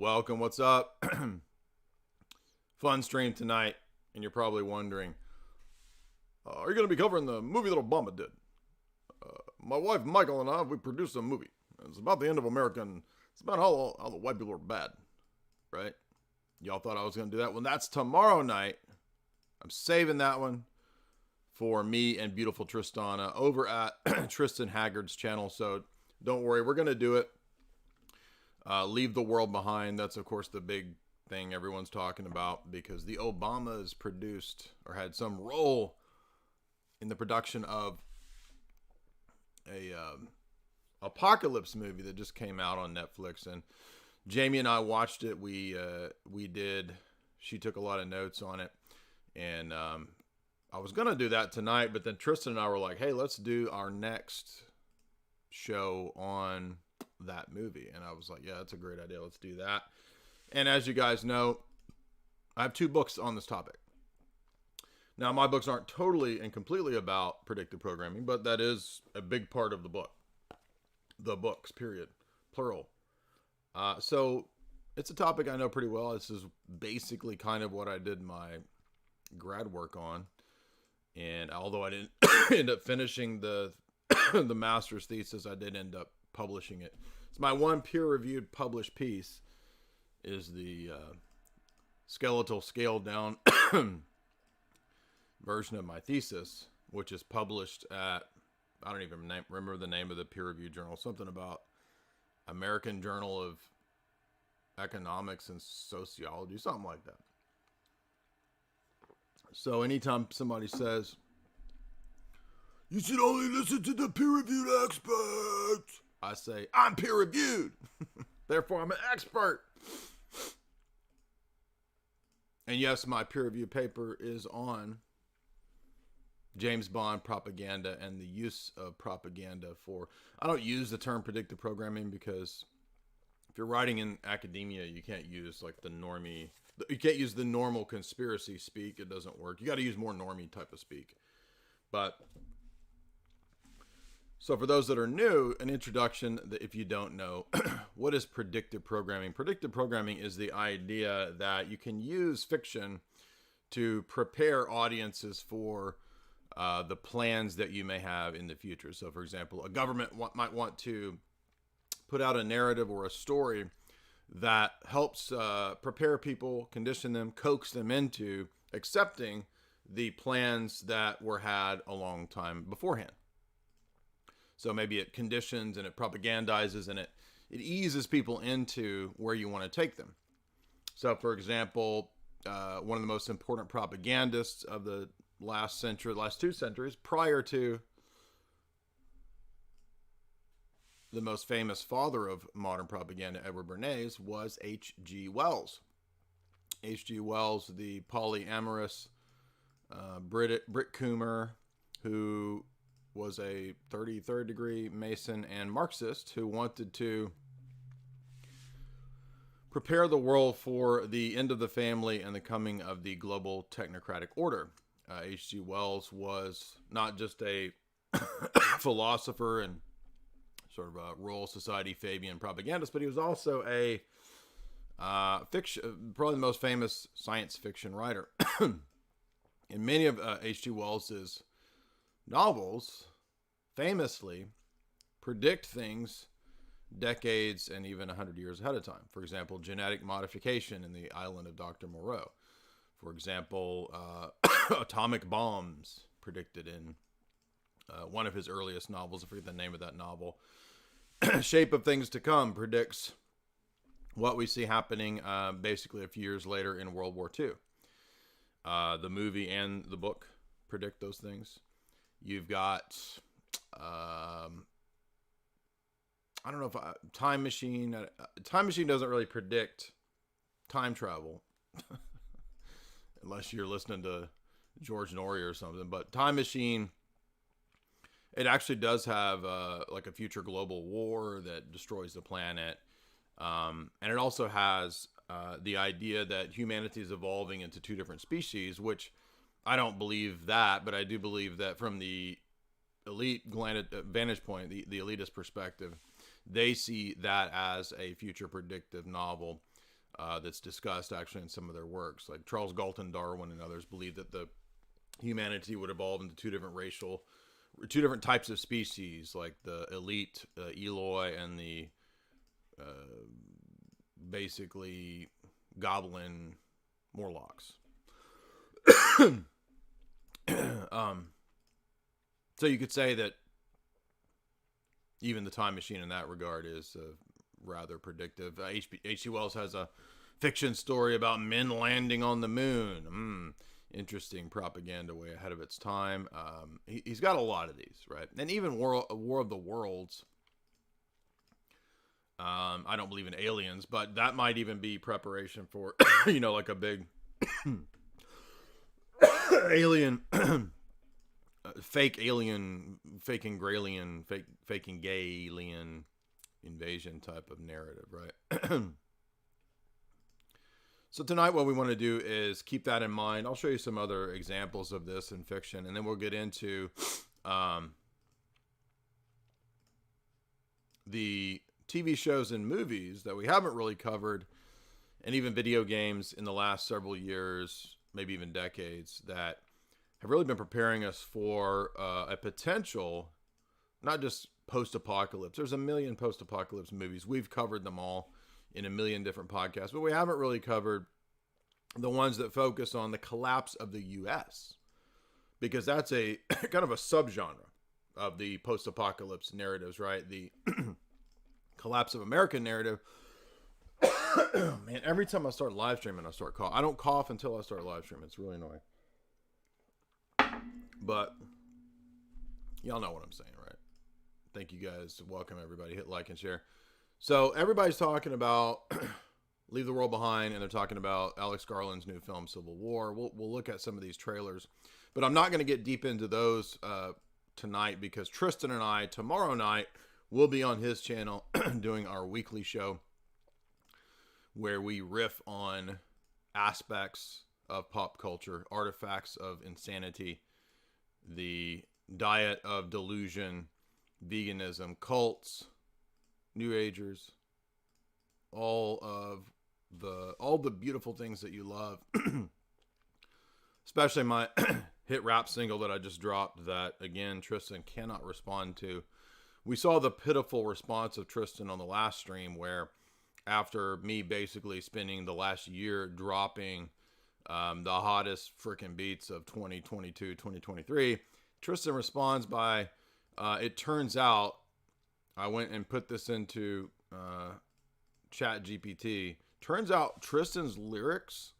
Welcome. What's up? Fun stream tonight, and you're probably wondering, are you going to be covering the movie that Obama did? My wife Michael and I, we produced a movie. It's about the end of America, and it's about how the white people are bad, right? Y'all thought I was going to do that? Well, that's tomorrow night. I'm saving that one for me and beautiful Tristan over at Tristan Haggard's channel, so don't worry, we're going to do it. Leave the world behind. That's, of course, the big thing everyone's talking about because the Obamas produced or had some role in the production of a Apocalypse movie that just came out on Netflix. And Jamie and I watched it. We did. She took a lot of notes on it. And I was going to do that tonight, but then Tristan and I were like, hey, let's do our next show on that movie. And I was like, yeah, that's a great idea. Let's do that. And as you guys know, I have 2 books on this topic. Now, my books aren't totally and completely about predictive programming, but that is a big part of the book. The books, period. Plural. So it's a topic I know pretty well. This is basically kind of what I did my grad work on. And although I didn't end up finishing the master's thesis, I did end up publishing it. It's my one peer-reviewed published piece is the skeletal scaled down version of my thesis, which is published at, I don't even remember the name of the peer-reviewed journal, something about American Journal of Economics and Sociology, something like that. So anytime somebody says, you should only listen to the peer-reviewed experts, I say, I'm peer-reviewed. Therefore, I'm an expert. And yes, my peer-reviewed paper is on James Bond propaganda and the use of propaganda for... I don't use the term predictive programming because if you're writing in academia, you can't use like the normie... You can't use the normal conspiracy speak. It doesn't work. You got to use more normie type of speak. But... So for those that are new, an introduction, if you don't know, what is predictive programming? Predictive programming is the idea that you can use fiction to prepare audiences for the plans that you may have in the future. So for example, a government might want to put out a narrative or a story that helps prepare people, condition them, coax them into accepting the plans that were had a long time beforehand. So maybe it conditions and it propagandizes and it eases people into where you want to take them. So for example, one of the most important propagandists of the last 2 centuries, prior to the most famous father of modern propaganda, Edward Bernays, was H.G. Wells. H.G. Wells, the polyamorous Brit Coomer, who was a 33rd degree Mason and Marxist who wanted to prepare the world for the end of the family and the coming of the global technocratic order. H.G. Wells was not just a philosopher and sort of a Royal Society Fabian propagandist, but he was also a fiction, probably the most famous science fiction writer. And many of H.G. Wells's novels famously predict things decades and even 100 years ahead of time. For example, genetic modification in the island of Dr. Moreau. For example, atomic bombs predicted in one of his earliest novels. I forget the name of that novel. Shape of Things to Come predicts what we see happening basically a few years later in World War II. The movie and the book predict those things. You've got, I don't know if Time Machine. Time Machine doesn't really predict time travel, unless you're listening to George Norrie or something. But Time Machine, it actually does have like a future global war that destroys the planet, and it also has the idea that humanity is evolving into 2 different species, which I don't believe that, but I do believe that from the elite vantage point, the elitist perspective, they see that as a future predictive novel that's discussed actually in some of their works. Like Charles Galton Darwin and others believe that the humanity would evolve into two different types of species, like the elite Eloi and the basically goblin Morlocks. So you could say that even the Time Machine in that regard is rather predictive. H.G. Wells has a fiction story about men landing on the moon. Interesting propaganda way ahead of its time. He's got a lot of these, right? And even War of the Worlds. I don't believe in aliens, but that might even be preparation for, like a big alien, faking gay alien invasion type of narrative, right? So tonight what we want to do is keep that in mind. I'll show you some other examples of this in fiction, and then we'll get into the TV shows and movies that we haven't really covered, and even video games in the last several years, maybe even decades, that have really been preparing us for a potential, not just post-apocalypse. There's a million post-apocalypse movies. We've covered them all in a million different podcasts, but we haven't really covered the ones that focus on the collapse of the U.S., because that's a kind of a subgenre of the post-apocalypse narratives, right? The collapse of American narrative. Man, every time I start live streaming, I start coughing. I don't cough until I start live streaming. It's really annoying. But y'all know what I'm saying, right? Thank you guys. Welcome, everybody. Hit like and share. So everybody's talking about Leave the World Behind, and they're talking about Alex Garland's new film, Civil War. We'll look at some of these trailers, but I'm not going to get deep into those tonight, because Tristan and I, tomorrow night, will be on his channel doing our weekly show where we riff on aspects of pop culture, artifacts of insanity, the diet of delusion, veganism, cults, New Agers, all the beautiful things that you love, especially my hit rap single that I just dropped that, again, Tristan cannot respond to. We saw the pitiful response of Tristan on the last stream, where after me basically spending the last year dropping the hottest freaking beats of 2022, 2023, Tristan responds by, it turns out, I went and put this into Chat GPT. Turns out Tristan's lyrics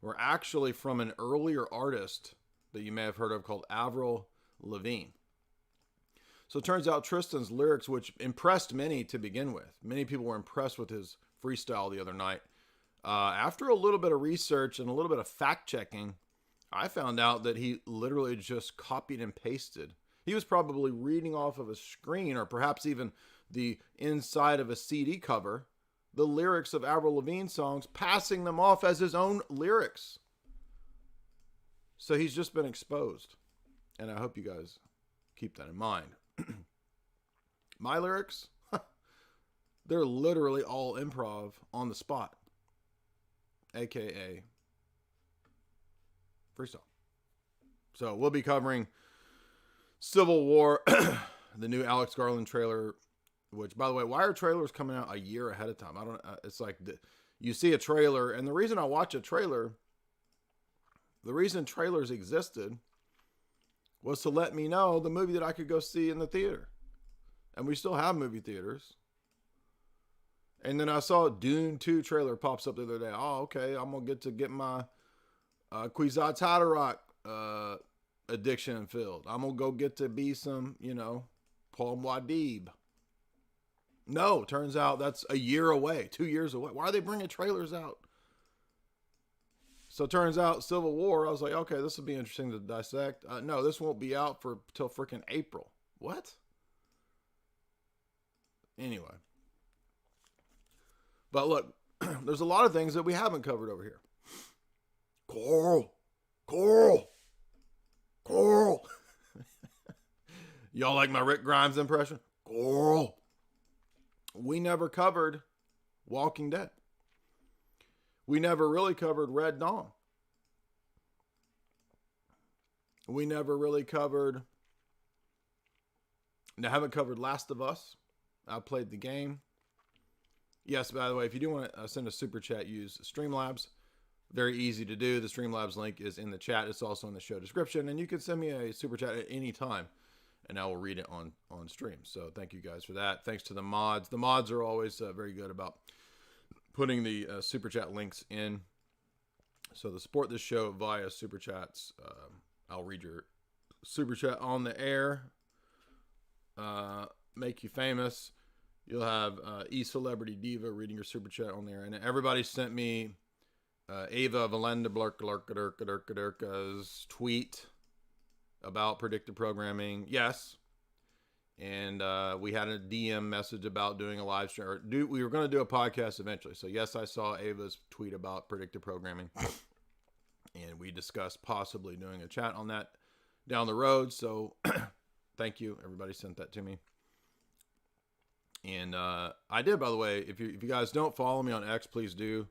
were actually from an earlier artist that you may have heard of called Avril Lavigne. So it turns out Tristan's lyrics, which impressed many to begin with, many people were impressed with his freestyle the other night. After a little bit of research and a little bit of fact checking, I found out that he literally just copied and pasted. He was probably reading off of a screen, or perhaps even the inside of a CD cover, the lyrics of Avril Lavigne songs, passing them off as his own lyrics. So he's just been exposed. And I hope you guys keep that in mind. My lyrics, they're literally all improv on the spot, aka freestyle. So we'll be covering Civil War, the new Alex Garland trailer, which, by the way, why are trailers coming out a year ahead of time? I don't. It's like you see a trailer, and the reason I watch a trailer, the reason trailers existed, was to let me know the movie that I could go see in the theater. And we still have movie theaters. And then I saw Dune 2 trailer pops up the other day. Oh, okay, I'm going to get my Kwisatz Haderach addiction filled. I'm going to go get to be some, Paul Muad'Dib. No, turns out that's a year away, 2 years away. Why are they bringing trailers out? So it turns out Civil War, I was like, okay, this will be interesting to dissect. No, this won't be out till freaking April. What? Anyway. But look, there's a lot of things that we haven't covered over here. Coral. Y'all like my Rick Grimes impression? Coral. We never covered Walking Dead. We never really covered Red Dawn. We never really covered... I haven't covered Last of Us. I played the game. Yes, by the way, if you do want to send a super chat, use Streamlabs. Very easy to do. The Streamlabs link is in the chat. It's also in the show description. And you can send me a super chat at any time, and I will read it on stream. So thank you guys for that. Thanks to the mods. The mods are always very good about putting the super chat links in. So to support this show via super chats, I'll read your super chat on the air. Make you famous. You'll have E-Celebrity Diva reading your super chat on there. And everybody sent me Ava Valenda Blarka's tweet about predictive programming. Yes. And we had a DM message about doing a live stream. We were going to do a podcast eventually. So yes, I saw Ava's tweet about predictive programming. And we discussed possibly doing a chat on that down the road. So thank you. Everybody sent that to me. And I did, by the way. If you guys don't follow me on X, please do.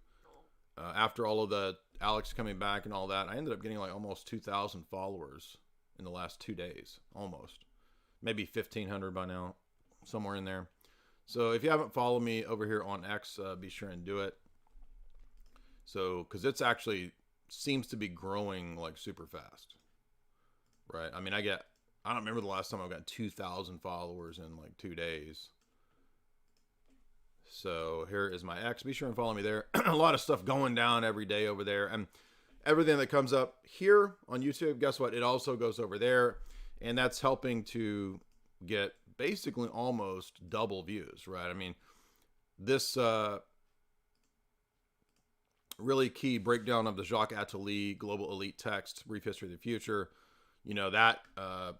After all of the Alex coming back and all that, I ended up getting like almost 2,000 followers in the last 2 days. Almost. Maybe 1,500 by now. Somewhere in there. So if you haven't followed me over here on X, be sure and do it. So, because it's actually seems to be growing like super fast. Right? I mean, I don't remember the last time I got 2,000 followers in like 2 days. So here is my X. Be sure and follow me there. A lot of stuff going down every day over there. And everything that comes up here on YouTube, guess what? It also goes over there. And that's helping to get basically almost double views, right? I mean, this really key breakdown of the Jacques Attali Global Elite Text, Brief History of the Future, you know, that I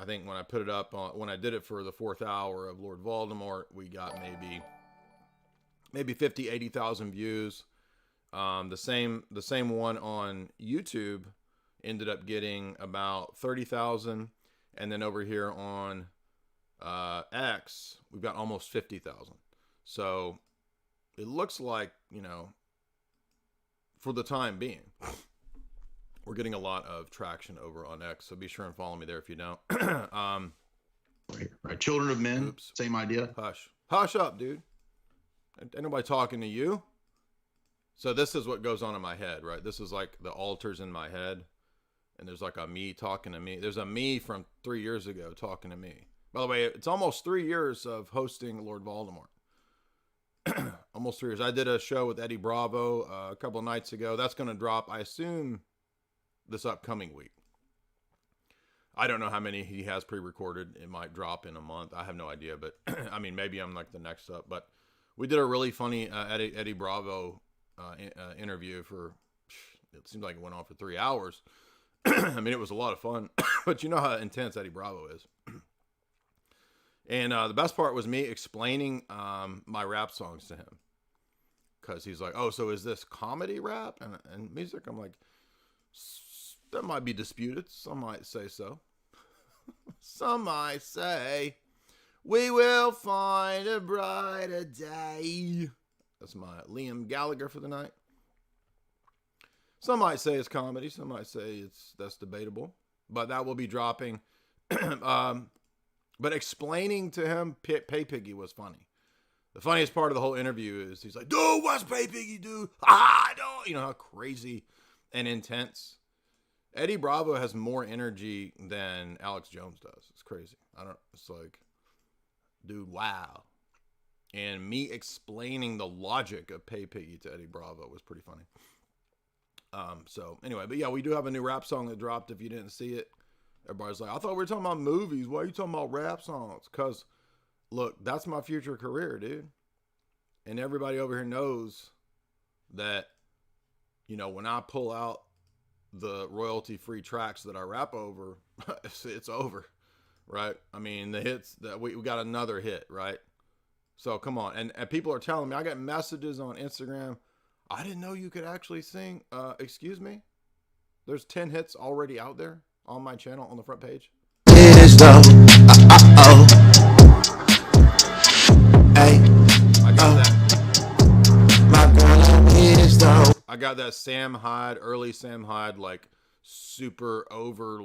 think when I put it up, when I did it for the 4th hour of Lord Voldemort, we got maybe 50, 80,000 views. The same one on YouTube ended up getting about 30,000. And then over here on X, we've got almost 50,000. So it looks like, you know, for the time being, we're getting a lot of traction over on X. So be sure and follow me there if you don't. Right. Children of Men. Oops. Same idea. Hush up, dude. Ain't nobody talking to you. So this is what goes on in my head, right? This is like the altars in my head. And there's like a me talking to me. There's a me from 3 years ago talking to me. By the way, it's almost 3 years of hosting Lord Voldemort. Almost 3 years. I did a show with Eddie Bravo a couple of nights ago. That's going to drop, I assume, this upcoming week. I don't know how many he has pre-recorded. It might drop in a month. I have no idea. But, I mean, maybe I'm like the next up. But we did a really funny Eddie Bravo interview for, it seemed like it went on for 3 hours. I mean, it was a lot of fun. But you know how intense Eddie Bravo is. And the best part was me explaining my rap songs to him. Because he's like, oh, so is this comedy rap and music? I'm like, that might be disputed. Some might say so. Some might say, we will find a brighter day. That's my Liam Gallagher for the night. Some might say it's comedy. Some might say that's debatable. But that will be dropping. But explaining to him Pay Piggy was funny. The funniest part of the whole interview is he's like, dude, what's Pay Piggy do? I don't. You know how crazy and intense. Eddie Bravo has more energy than Alex Jones does. It's crazy. It's like, dude, wow. And me explaining the logic of Pay Piggy to Eddie Bravo was pretty funny. So anyway, but yeah, we do have a new rap song that dropped. If you didn't see it, everybody's like, I thought we were talking about movies. Why are you talking about rap songs? Because look, that's my future career, dude. And everybody over here knows that, you know, when I pull out the royalty-free tracks that I rap over, it's over, right? I mean, the hits that we got another hit, right? So come on. And people are telling me, I got messages on Instagram. I didn't know you could actually sing. Excuse me? There's 10 hits already out there on my channel on the front page. Is though. Hey. I got that. My girl is though. I got that early Sam Hyde, like super over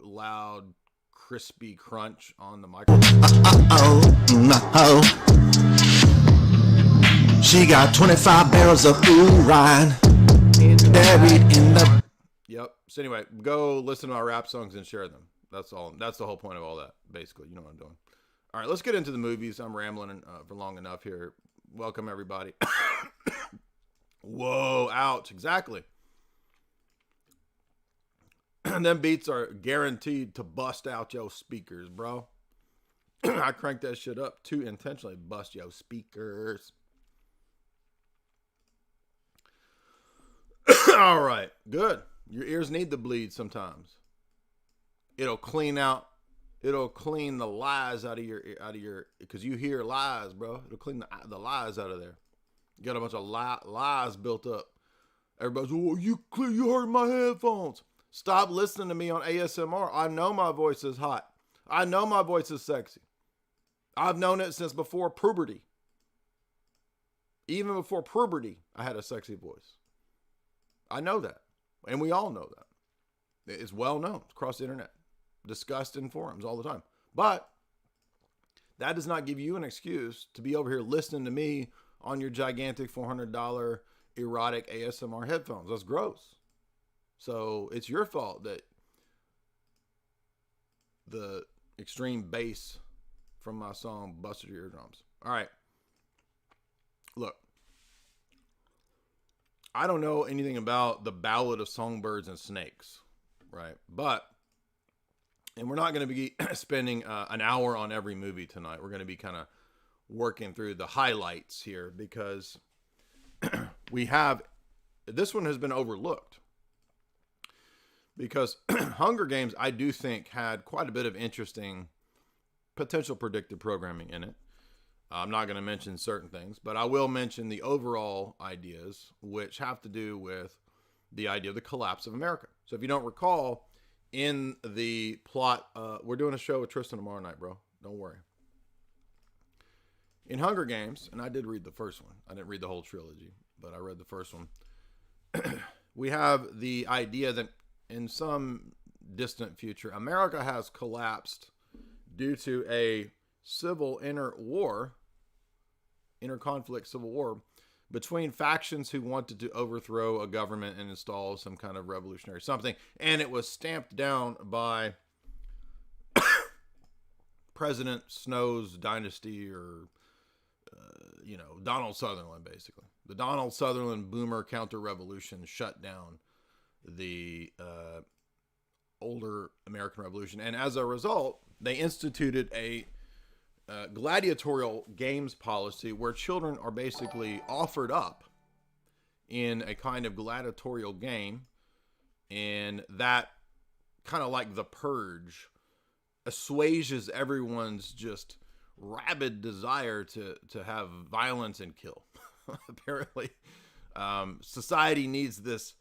loud, crispy crunch on the microphone. No. She got 25 barrels of urine buried in the... Yep. So anyway, go listen to my rap songs and share them. That's all. That's the whole point of all that, basically. You know what I'm doing. All right, let's get into the movies. I'm rambling for long enough here. Welcome, everybody. Whoa, ouch. Exactly. Them beats are guaranteed to bust out your speakers, bro. I cranked that shit up to intentionally bust your speakers. All right, good. Your ears need to bleed sometimes. It'll clean the lies out of your, because you hear lies, bro. It'll clean the lies out of there. You got a bunch of lies built up. Everybody's, oh, you hurt my headphones. Stop listening to me on ASMR. I know my voice is hot. I know my voice is sexy. I've known it since before puberty. Even before puberty, I had a sexy voice. I know that. And we all know that. It's well known across the internet. Discussed in forums all the time. But that does not give you an excuse to be over here listening to me on your gigantic $400 erotic ASMR headphones. That's gross. So it's your fault that the extreme bass from my song busted your eardrums. All right. Look. I don't know anything about the Ballad of Songbirds and Snakes, right? And we're not going to be spending an hour on every movie tonight. We're going to be kind of working through the highlights here because this one has been overlooked. Because Hunger Games, I do think, had quite a bit of interesting potential predictive programming in it. I'm not going to mention certain things, but I will mention the overall ideas, which have to do with the idea of the collapse of America. So if you don't recall, in the plot, we're doing a show with Tristan tomorrow night, bro. Don't worry. In Hunger Games, and I did read the first one. I didn't read the whole trilogy, but I read the first one. We have the idea that in some distant future, America has collapsed due to a inter-conflict civil war between factions who wanted to overthrow a government and install some kind of revolutionary something. And it was stamped down by President Snow's dynasty or, Donald Sutherland, basically. The Donald Sutherland boomer counter-revolution shut down the older American Revolution. And as a result, they instituted a gladiatorial games policy where children are basically offered up in a kind of gladiatorial game, and that kind of like the purge assuages everyone's just rabid desire to have violence and kill. Apparently, society needs this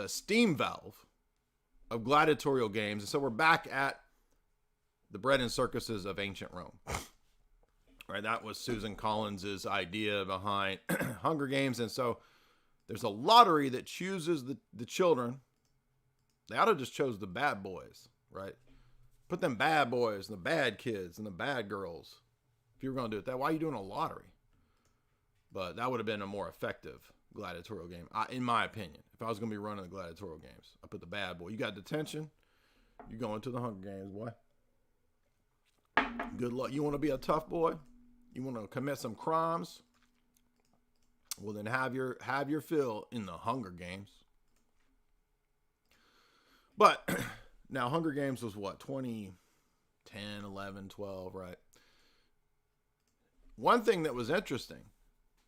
steam valve of gladiatorial games, and so we're back at the bread and circuses of ancient Rome. Right, that was Susan Collins's idea behind Hunger Games. And so there's a lottery that chooses the children. They ought to just chose the bad boys, right? Put them bad boys and the bad kids and the bad girls. If you were going to do it that, why are you doing a lottery? But that would have been a more effective gladiatorial game, in my opinion. If I was going to be running the gladiatorial games, I put the bad boy. You got detention, you're going to the Hunger Games, boy. Good luck. You want to be a tough boy? You want to commit some crimes? Well, then have your fill in the Hunger Games. But now Hunger Games was what, 2010, 11, 12, right? One thing that was interesting,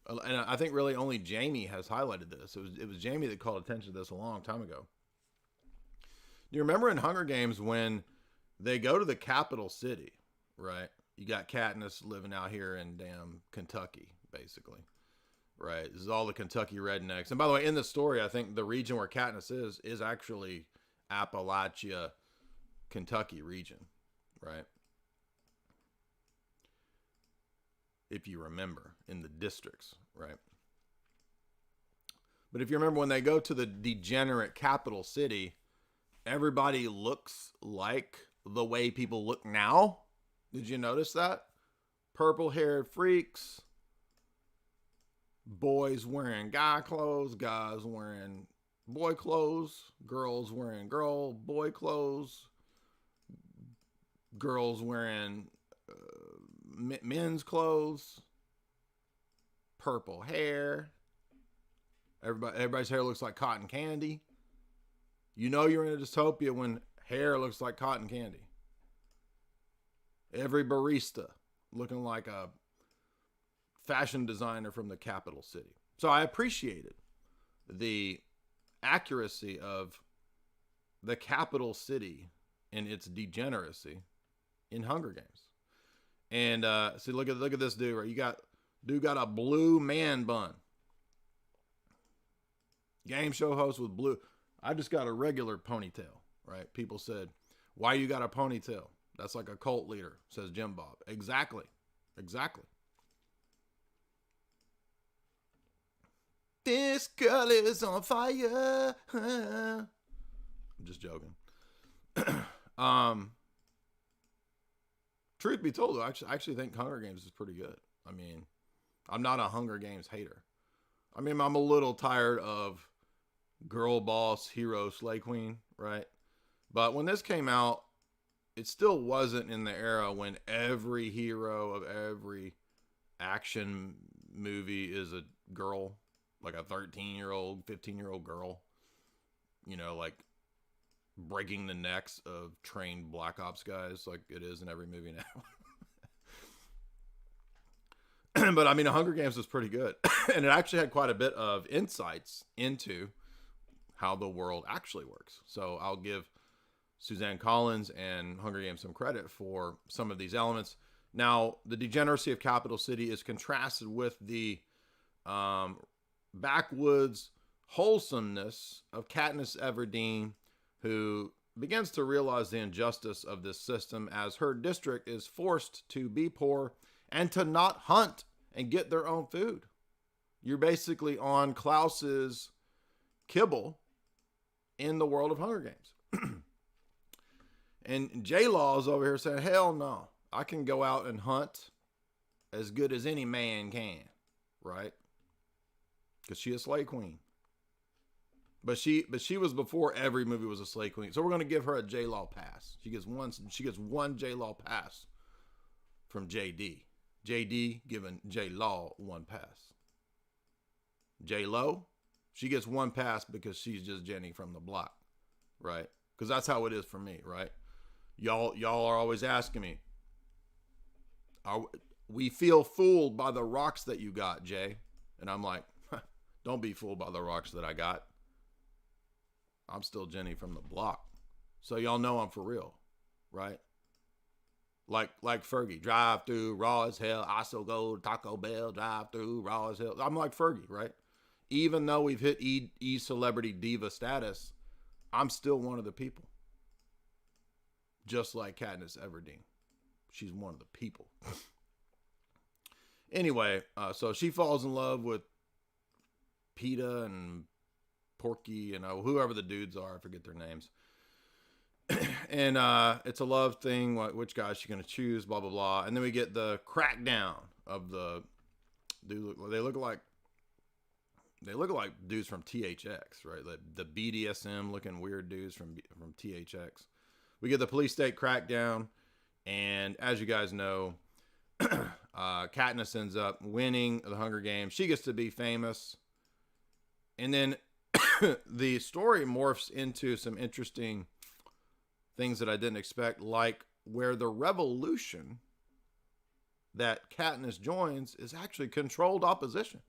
and I think really only Jamie has highlighted this. It was Jamie that called attention to this a long time ago. Do you remember in Hunger Games when they go to the capital city, right? You got Katniss living out here in damn Kentucky, basically. Right? This is all the Kentucky rednecks. And by the way, in the story, I think the region where Katniss is actually Appalachia, Kentucky region, right? If you remember, in the districts, right? But if you remember when they go to the degenerate capital city, everybody looks like the way people look now. Did you notice that? Purple-haired freaks, boys wearing guy clothes, guys wearing boy clothes, girls wearing boy clothes, girls wearing men's clothes, purple hair. Everybody's hair looks like cotton candy. You know you're in a dystopia when hair looks like cotton candy. Every barista looking like a fashion designer from the capital city. So I appreciated the accuracy of the capital city and its degeneracy in Hunger Games. And see, look at this dude, right? Dude got a blue man bun. Game show host with blue. I just got a regular ponytail, right? People said, why you got a ponytail? That's like a cult leader, says Jim Bob. Exactly. This girl is on fire. I'm just joking. Truth be told, though, I actually think Hunger Games is pretty good. I mean, I'm not a Hunger Games hater. I mean, I'm a little tired of girl boss, hero, slay queen, right? But when this came out, it still wasn't in the era when every hero of every action movie is a girl, like a 13-year-old, 15-year-old girl, you know, like breaking the necks of trained Black Ops guys like it is in every movie now. But I mean, Hunger Games was pretty good. And it actually had quite a bit of insights into how the world actually works. So I'll give Suzanne Collins and Hunger Games some credit for some of these elements. Now, the degeneracy of Capital City is contrasted with the backwoods wholesomeness of Katniss Everdeen, who begins to realize the injustice of this system as her district is forced to be poor and to not hunt and get their own food. You're basically on Klaus's kibble in the world of Hunger Games. And J-Law's over here saying, hell no, I can go out and hunt as good as any man can, right? Because she's a slay queen. But she was before every movie was a slay queen. So we're going to give her a J-Law pass. She gets one J-Law pass from JD. JD giving J-Law one pass. J-Lo, she gets one pass because she's just Jenny from the block, right? Because that's how it is for me, right? Y'all are always asking me, we feel fooled by the rocks that you got, Jay. And I'm like, don't be fooled by the rocks that I got. I'm still Jenny from the block. So y'all know I'm for real, right? Like Fergie, drive through raw as hell. I still go to Taco Bell, drive through raw as hell. I'm like Fergie, right? Even though we've hit celebrity diva status, I'm still one of the people. Just like Katniss Everdeen. She's one of the people. Anyway, so she falls in love with PETA and Porky and whoever the dudes are. I forget their names. And it's a love thing. Which guy is she going to choose? Blah, blah, blah. And then we get the crackdown of the dude. They look like dudes from THX, right? The BDSM looking weird dudes from THX. We get the police state crackdown. And as you guys know, Katniss ends up winning the Hunger Games. She gets to be famous. And then the story morphs into some interesting things that I didn't expect, like where the revolution that Katniss joins is actually controlled opposition.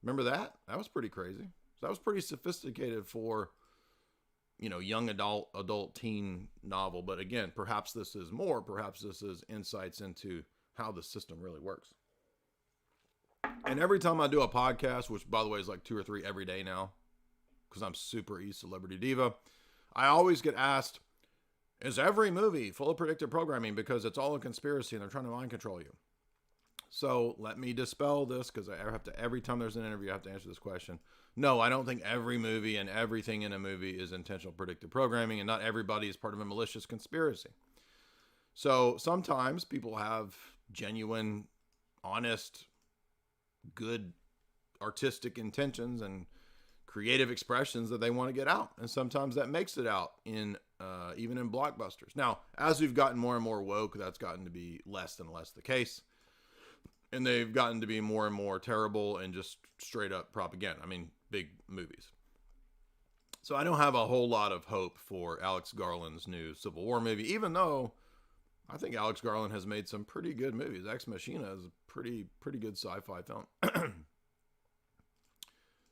Remember that? That was pretty crazy. So that was pretty sophisticated for, young adult teen novel. But again, perhaps this is more. Perhaps this is insights into how the system really works. And every time I do a podcast, which by the way is like 2 or 3 every day now, because I'm super celebrity diva, I always get asked, is every movie full of predictive programming because it's all a conspiracy and they're trying to mind control you? So let me dispel this, because I have to, every time there's an interview, I have to answer this question. No, I don't think every movie and everything in a movie is intentional predictive programming, and not everybody is part of a malicious conspiracy. So sometimes people have genuine, honest, good artistic intentions and creative expressions that they want to get out. And sometimes that makes it out in even in blockbusters. Now, as we've gotten more and more woke, that's gotten to be less and less the case. And they've gotten to be more and more terrible and just straight up propaganda. I mean, big movies. So I don't have a whole lot of hope for Alex Garland's new Civil War movie, even though I think Alex Garland has made some pretty good movies. Ex Machina is a pretty good sci-fi film.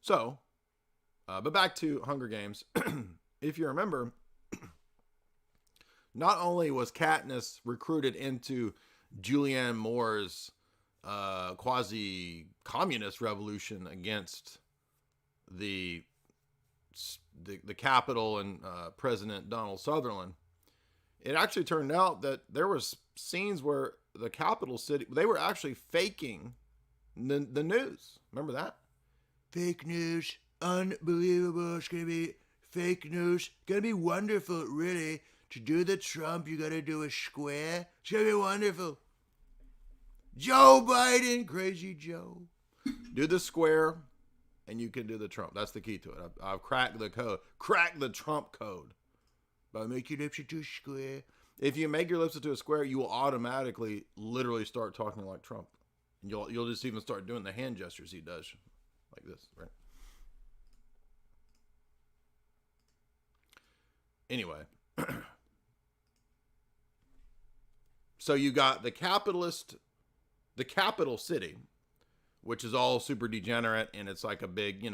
So, but back to Hunger Games. If you remember, not only was Katniss recruited into Julianne Moore's quasi-communist revolution against the Capitol and President Donald Sutherland, it actually turned out that there was scenes where the capital city, they were actually faking the news. Remember that? Fake news. Unbelievable. It's going to be fake news. Going to be wonderful, really. To do the Trump, you got to do a square. It's going to be wonderful. Joe Biden, crazy Joe. Do the square, and you can do the Trump. That's the key to it. I've cracked the code. Crack the Trump code. But make your lips into a square. If you make your lips into a square, you will automatically, literally start talking like Trump. And you'll just even start doing the hand gestures he does, like this, right? Anyway, so you got the capital city, which is all super degenerate, and it's like a big,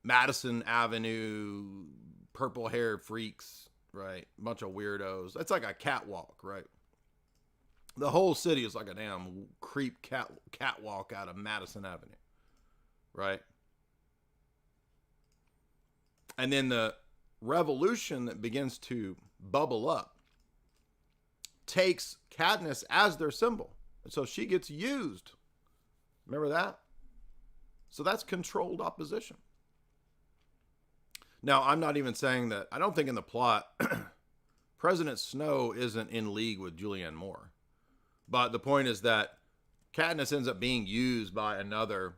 Madison Avenue, purple-haired freaks, right? Bunch of weirdos. It's like a catwalk, right? The whole city is like a damn creep catwalk out of Madison Avenue, right? And then the revolution that begins to bubble up takes Katniss as their symbol. And so she gets used. Remember that? So that's controlled opposition. Now, I'm not even saying that. I don't think in the plot, President Snow isn't in league with Julianne Moore. But the point is that Katniss ends up being used by another.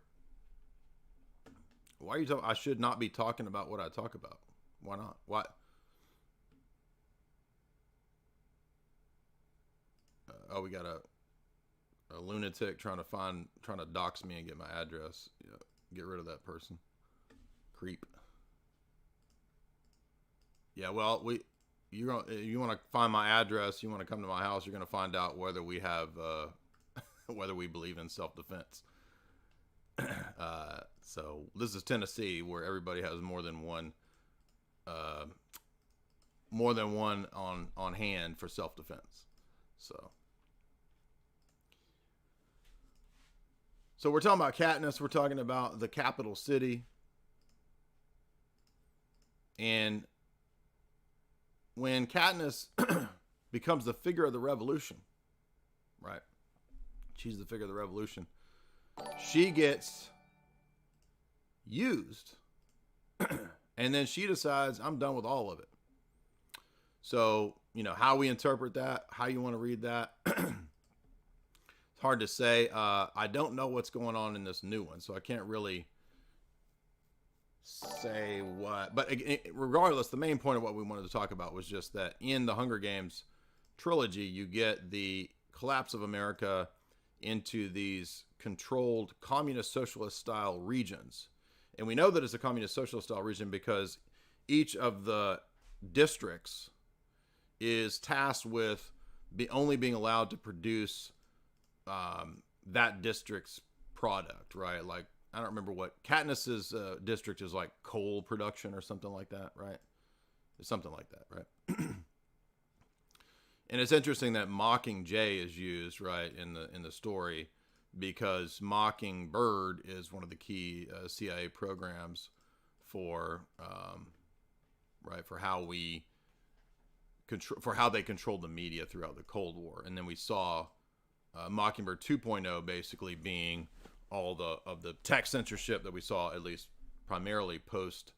Why are you talking? I should not be talking about what I talk about. Why not? Why? We got a lunatic trying to dox me and get my address. Yeah, get rid of that person. Creep. Yeah, well, you want to find my address, you want to come to my house, you're going to find out whether we have whether we believe in self-defense. So this is Tennessee, where everybody has more than one on hand for self-defense. So we're talking about Katniss. We're talking about the capital city. And when Katniss becomes the figure of the revolution, right? She's the figure of the revolution. She gets used. And then she decides, I'm done with all of it. So, how we interpret that, how you want to read that, it's hard to say. I don't know what's going on in this new one, so I can't really say what. But regardless, the main point of what we wanted to talk about was just that in the Hunger Games trilogy, you get the collapse of America into these controlled communist socialist style regions. And we know that it's a communist socialist style region because each of the districts is tasked with only being allowed to produce that district's product, right? Like, I don't remember what Katniss's district is, like coal production or something like that, right? It's something like that, right? And it's interesting that Mockingjay is used, right, in the story, because Mockingbird is one of the key CIA programs for right, for how we control, for how they controlled the media throughout the Cold War. And then we saw Mockingbird 2.0 basically being all the tech censorship that we saw, at least primarily post,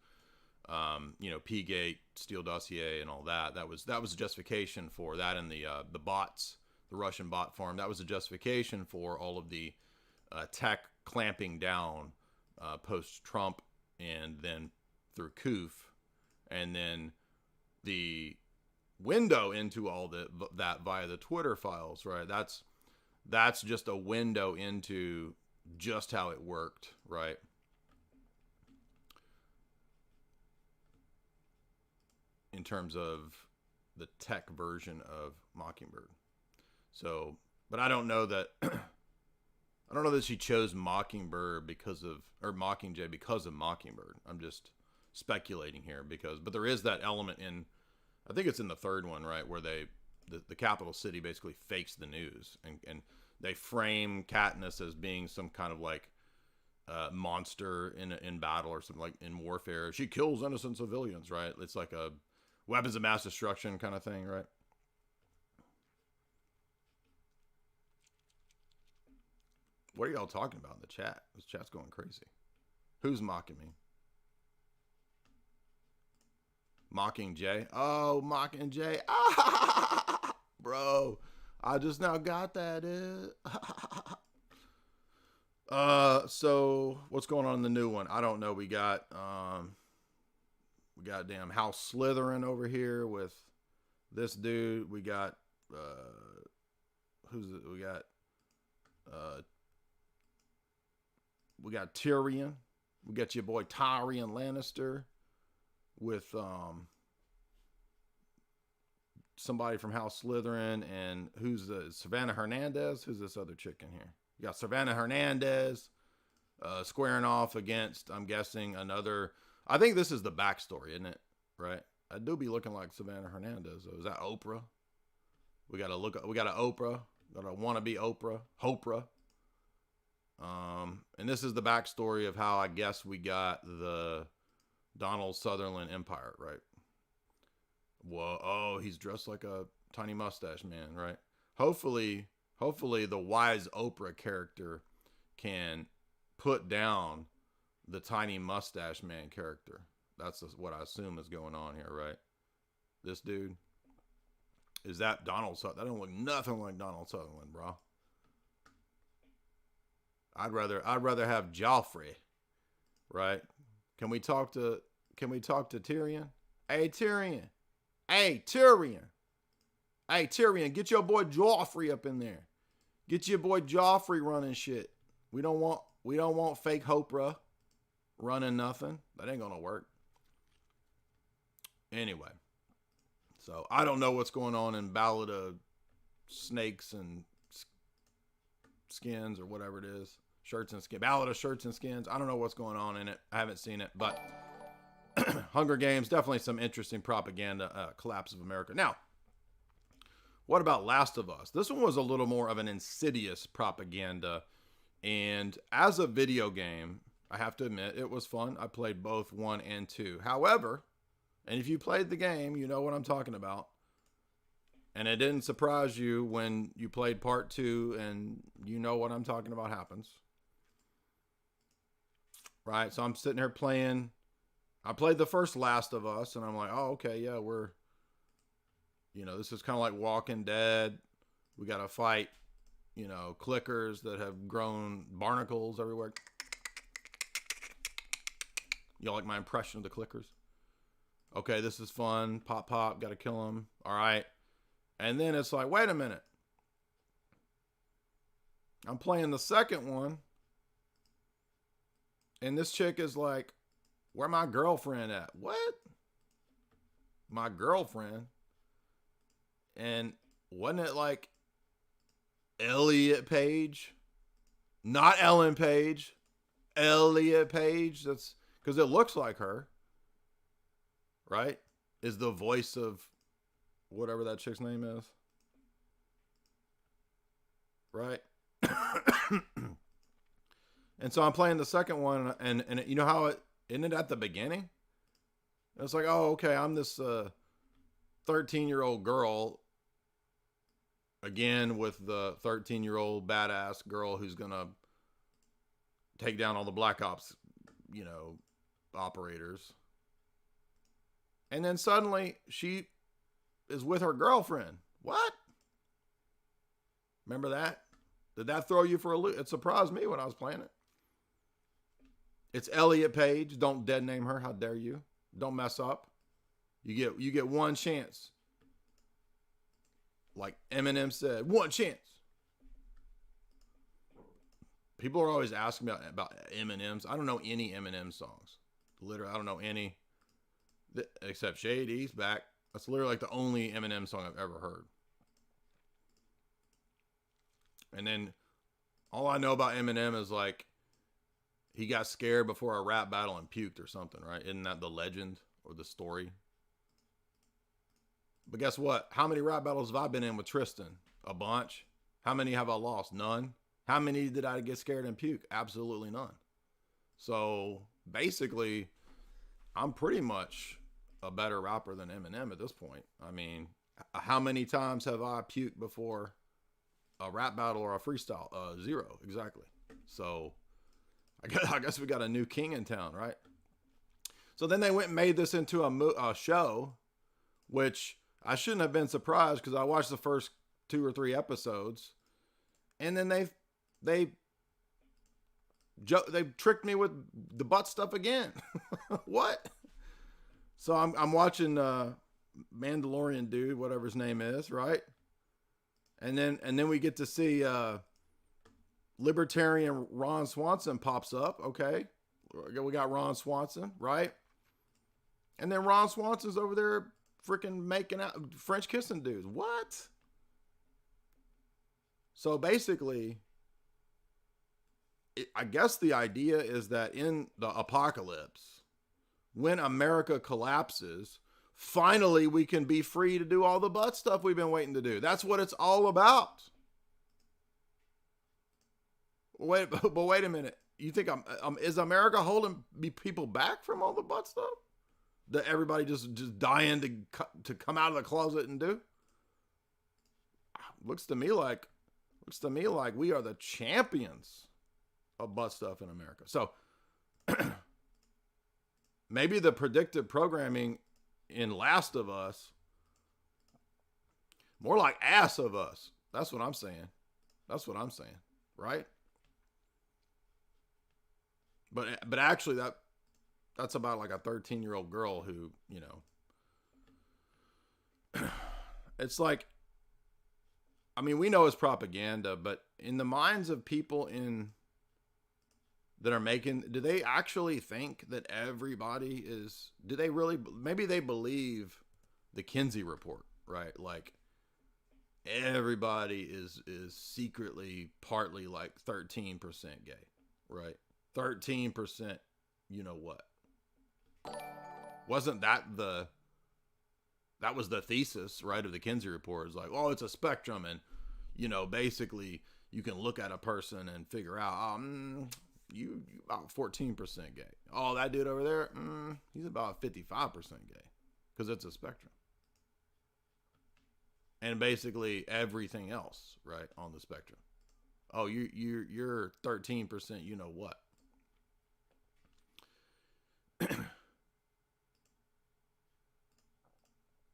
P-Gate, Steele dossier, and all that. That was a justification for that, and the bots, the Russian bot farm. That was a justification for all of the tech clamping down post Trump, and then through Koof, and then the window into all that via the Twitter files, right? That's just a window into just how it worked, right? In terms of the tech version of Mockingbird. So, but I don't know that she chose Mockingbird Mockingjay because of Mockingbird. I'm just speculating here but there is that element in, I think it's in the third one, right, where the capital city basically fakes the news, and they frame Katniss as being some kind of like monster in battle, or something, like in warfare. She kills innocent civilians, right? It's like a weapons of mass destruction kind of thing, right? What are y'all talking about in the chat? This chat's going crazy. Who's mocking me? Mockingjay. Oh, Mockingjay. Ah, bro, I just now got that. So what's going on in the new one? I don't know. We got damn House Slytherin over here with this dude. We got who's it? We got Tyrion. We got your boy Tyrion Lannister with somebody from House Slytherin, and who's Savannah Hernandez? Who's this other chick in here? You got Savannah Hernandez squaring off against, I'm guessing, another. I think this is the backstory, isn't it? Right? I do be looking like Savannah Hernandez. Is that Oprah? We got an Oprah. Got a wannabe Oprah. Hopra. And this is the backstory of how I guess we got the Donald Sutherland Empire, right? Whoa, oh, he's dressed like a tiny mustache man, right? Hopefully the wise Oprah character can put down the tiny mustache man character. That's what I assume is going on here, right? This dude. Is that Donald Sutherland? That don't look nothing like Donald Sutherland, bro. I'd rather have Joffrey, right? Can we talk to Tyrion? Hey, Tyrion. Hey, Tyrion, get your boy Joffrey up in there. Get your boy Joffrey running shit. We don't want fake Oprah running nothing. That ain't gonna work. Anyway, so I don't know what's going on in Ballad of Snakes and Skins, or whatever it is. Shirts and Skins. Ballad of Shirts and Skins. I don't know what's going on in it. I haven't seen it, but Hunger Games, definitely some interesting propaganda. Collapse of America. Now, what about Last of Us? This one was a little more of an insidious propaganda, and as a video game, I have to admit, it was fun. I played both 1 and 2. However, and if you played the game, you know what I'm talking about. And it didn't surprise you when you played part 2, and you know what I'm talking about happens. Right? So I'm sitting here playing. I played the first Last of Us, and I'm like, oh, okay, yeah, this is kind of like Walking Dead. We got to fight, clickers that have grown barnacles everywhere. You like my impression of the clickers? Okay, this is fun. Pop, pop, got to kill them. All right. And then it's like, wait a minute. I'm playing the second one, and this chick is like, where my girlfriend at? What? My girlfriend? And wasn't it like Elliot Page? Not Ellen Page. Elliot Page. That's because it looks like her. Right? Is the voice of whatever that chick's name is. Right? And so I'm playing the second one, and you know how isn't it at the beginning? It's like, oh, okay, I'm this 13-year-old girl, again with the 13-year-old badass girl who's gonna take down all the Black Ops, operators. And then suddenly she is with her girlfriend. What? Remember that? Did that throw you for a loop? It surprised me when I was playing it. It's Elliot Page. Don't dead name her. How dare you? Don't mess up. You get one chance. Like Eminem said, one chance. People are always asking me about Eminem's. I don't know any Eminem songs. Literally, I don't know any. Except Shady's Back. That's literally like the only Eminem song I've ever heard. And then all I know about Eminem is like he got scared before a rap battle and puked or something, right? Isn't that the legend or the story? But guess what? How many rap battles have I been in with Tristan? A bunch. How many have I lost? None. How many did I get scared and puke? Absolutely none. So basically, I'm pretty much a better rapper than Eminem at this point. I mean, how many times have I puked before a rap battle or a freestyle? Zero, exactly. So I guess we got a new king in town, right? So then they went and made this into a show, which I shouldn't have been surprised because I watched the first 2 or 3 episodes, and then they tricked me with the butt stuff again. What? So I'm watching Mandalorian dude, whatever his name is, right? And then we get to see libertarian Ron Swanson pops up. Okay, we got Ron Swanson, right? And then Ron Swanson's over there freaking making out, French kissing dudes. What? So basically, I guess the idea is that in the apocalypse, when America collapses, finally we can be free to do all the butt stuff we've been waiting to do. That's what it's all about. But wait a minute. You think is America holding people back from all the butt stuff that everybody just dying to come out of the closet and do? Looks to me like we are the champions of butt stuff in America. So maybe the predictive programming in Last of Us, more like Ass of Us. That's what I'm saying. Right? But actually that's about like a 13-year-old girl who, it's like, I mean, we know it's propaganda, but in the minds of people that are making, do they actually think that everybody is, do they really, maybe they believe the Kinsey report, right? Like everybody is secretly partly like 13% gay, right? 13%, you know what? Wasn't that was the thesis, right, of the Kinsey report? It's like, oh, it's a spectrum, and basically you can look at a person and figure out, you about 14% gay. Oh, that dude over there, he's about 55% gay, because it's a spectrum. And basically everything else, right, on the spectrum. Oh, you're 13%, you know what?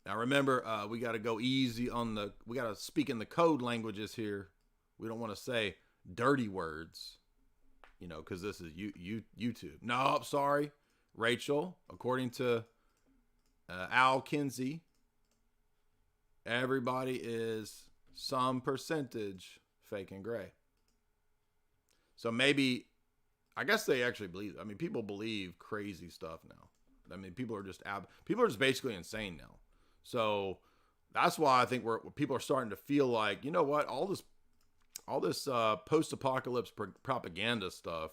Now remember, we got to go easy on we got to speak in the code languages here. We don't want to say dirty words, because this is YouTube. No, sorry, Rachel. According to Al Kinsey, everybody is some percentage fake and gray. So maybe, I guess they actually believe. I mean, people believe crazy stuff now. I mean, people are just basically insane now. So that's why I think people are starting to feel like, you know what, all this post-apocalypse propaganda stuff,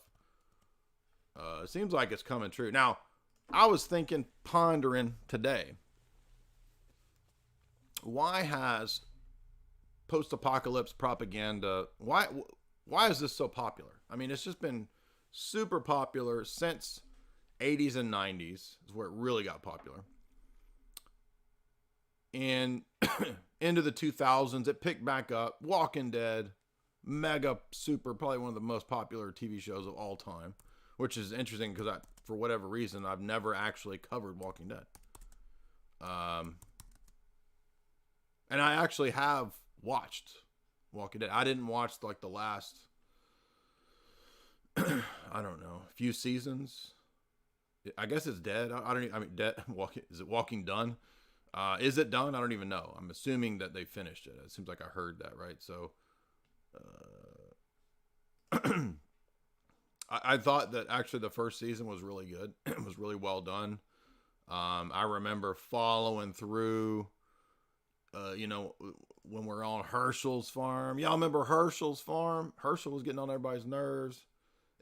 it seems like it's coming true. Now, I was pondering today, why has post-apocalypse propaganda, why is this so popular? I mean, it's just been super popular since 80s and 90s is where it really got popular. and into the 2000s, it picked back up. Walking Dead, mega super, probably one of the most popular TV shows of all time, which is interesting because for whatever reason, I've never actually covered Walking Dead. And I actually have watched Walking Dead. I didn't watch like the last, I don't know, few seasons. I guess it's dead. Dead. Is it Walking done? Is it done? I don't even know. I'm assuming that they finished it. It seems like I heard that, right? So, I thought that actually the first season was really good. It was really well done. I remember following through, when we're on Herschel's farm. Y'all remember Herschel's farm? Herschel was getting on everybody's nerves.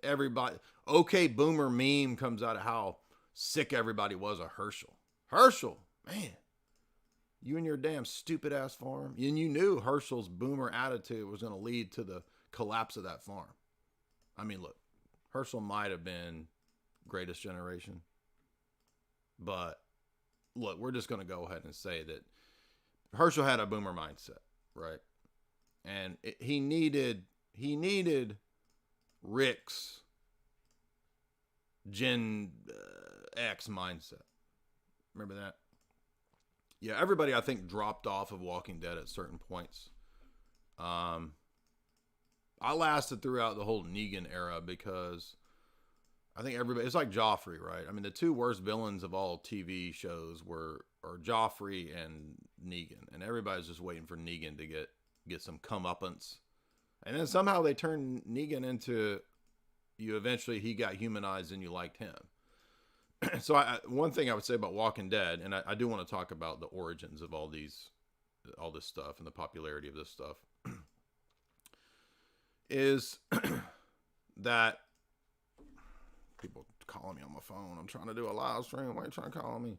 Everybody, okay, boomer meme comes out of how sick everybody was of Herschel. Herschel, man, you and your damn stupid ass farm. And you knew Herschel's boomer attitude was going to lead to the collapse of that farm. I mean, look, Herschel might have been Greatest Generation, but look, we're just going to go ahead and say that Herschel had a boomer mindset, right? And he needed Rick's Gen X mindset. Remember that? Yeah, everybody I think dropped off of Walking Dead at certain points. I lasted throughout the whole Negan era because I think everybody, it's like Joffrey, right? I mean, the two worst villains of all TV shows are Joffrey and Negan, and everybody's just waiting for Negan to get some comeuppance. And then somehow they turned Negan into, he got humanized and you liked him. So one thing I would say about Walking Dead, and I do want to talk about the origins of all this stuff and the popularity of this stuff, is that people calling me on my phone. I'm trying to do a live stream. Why are you trying to call me?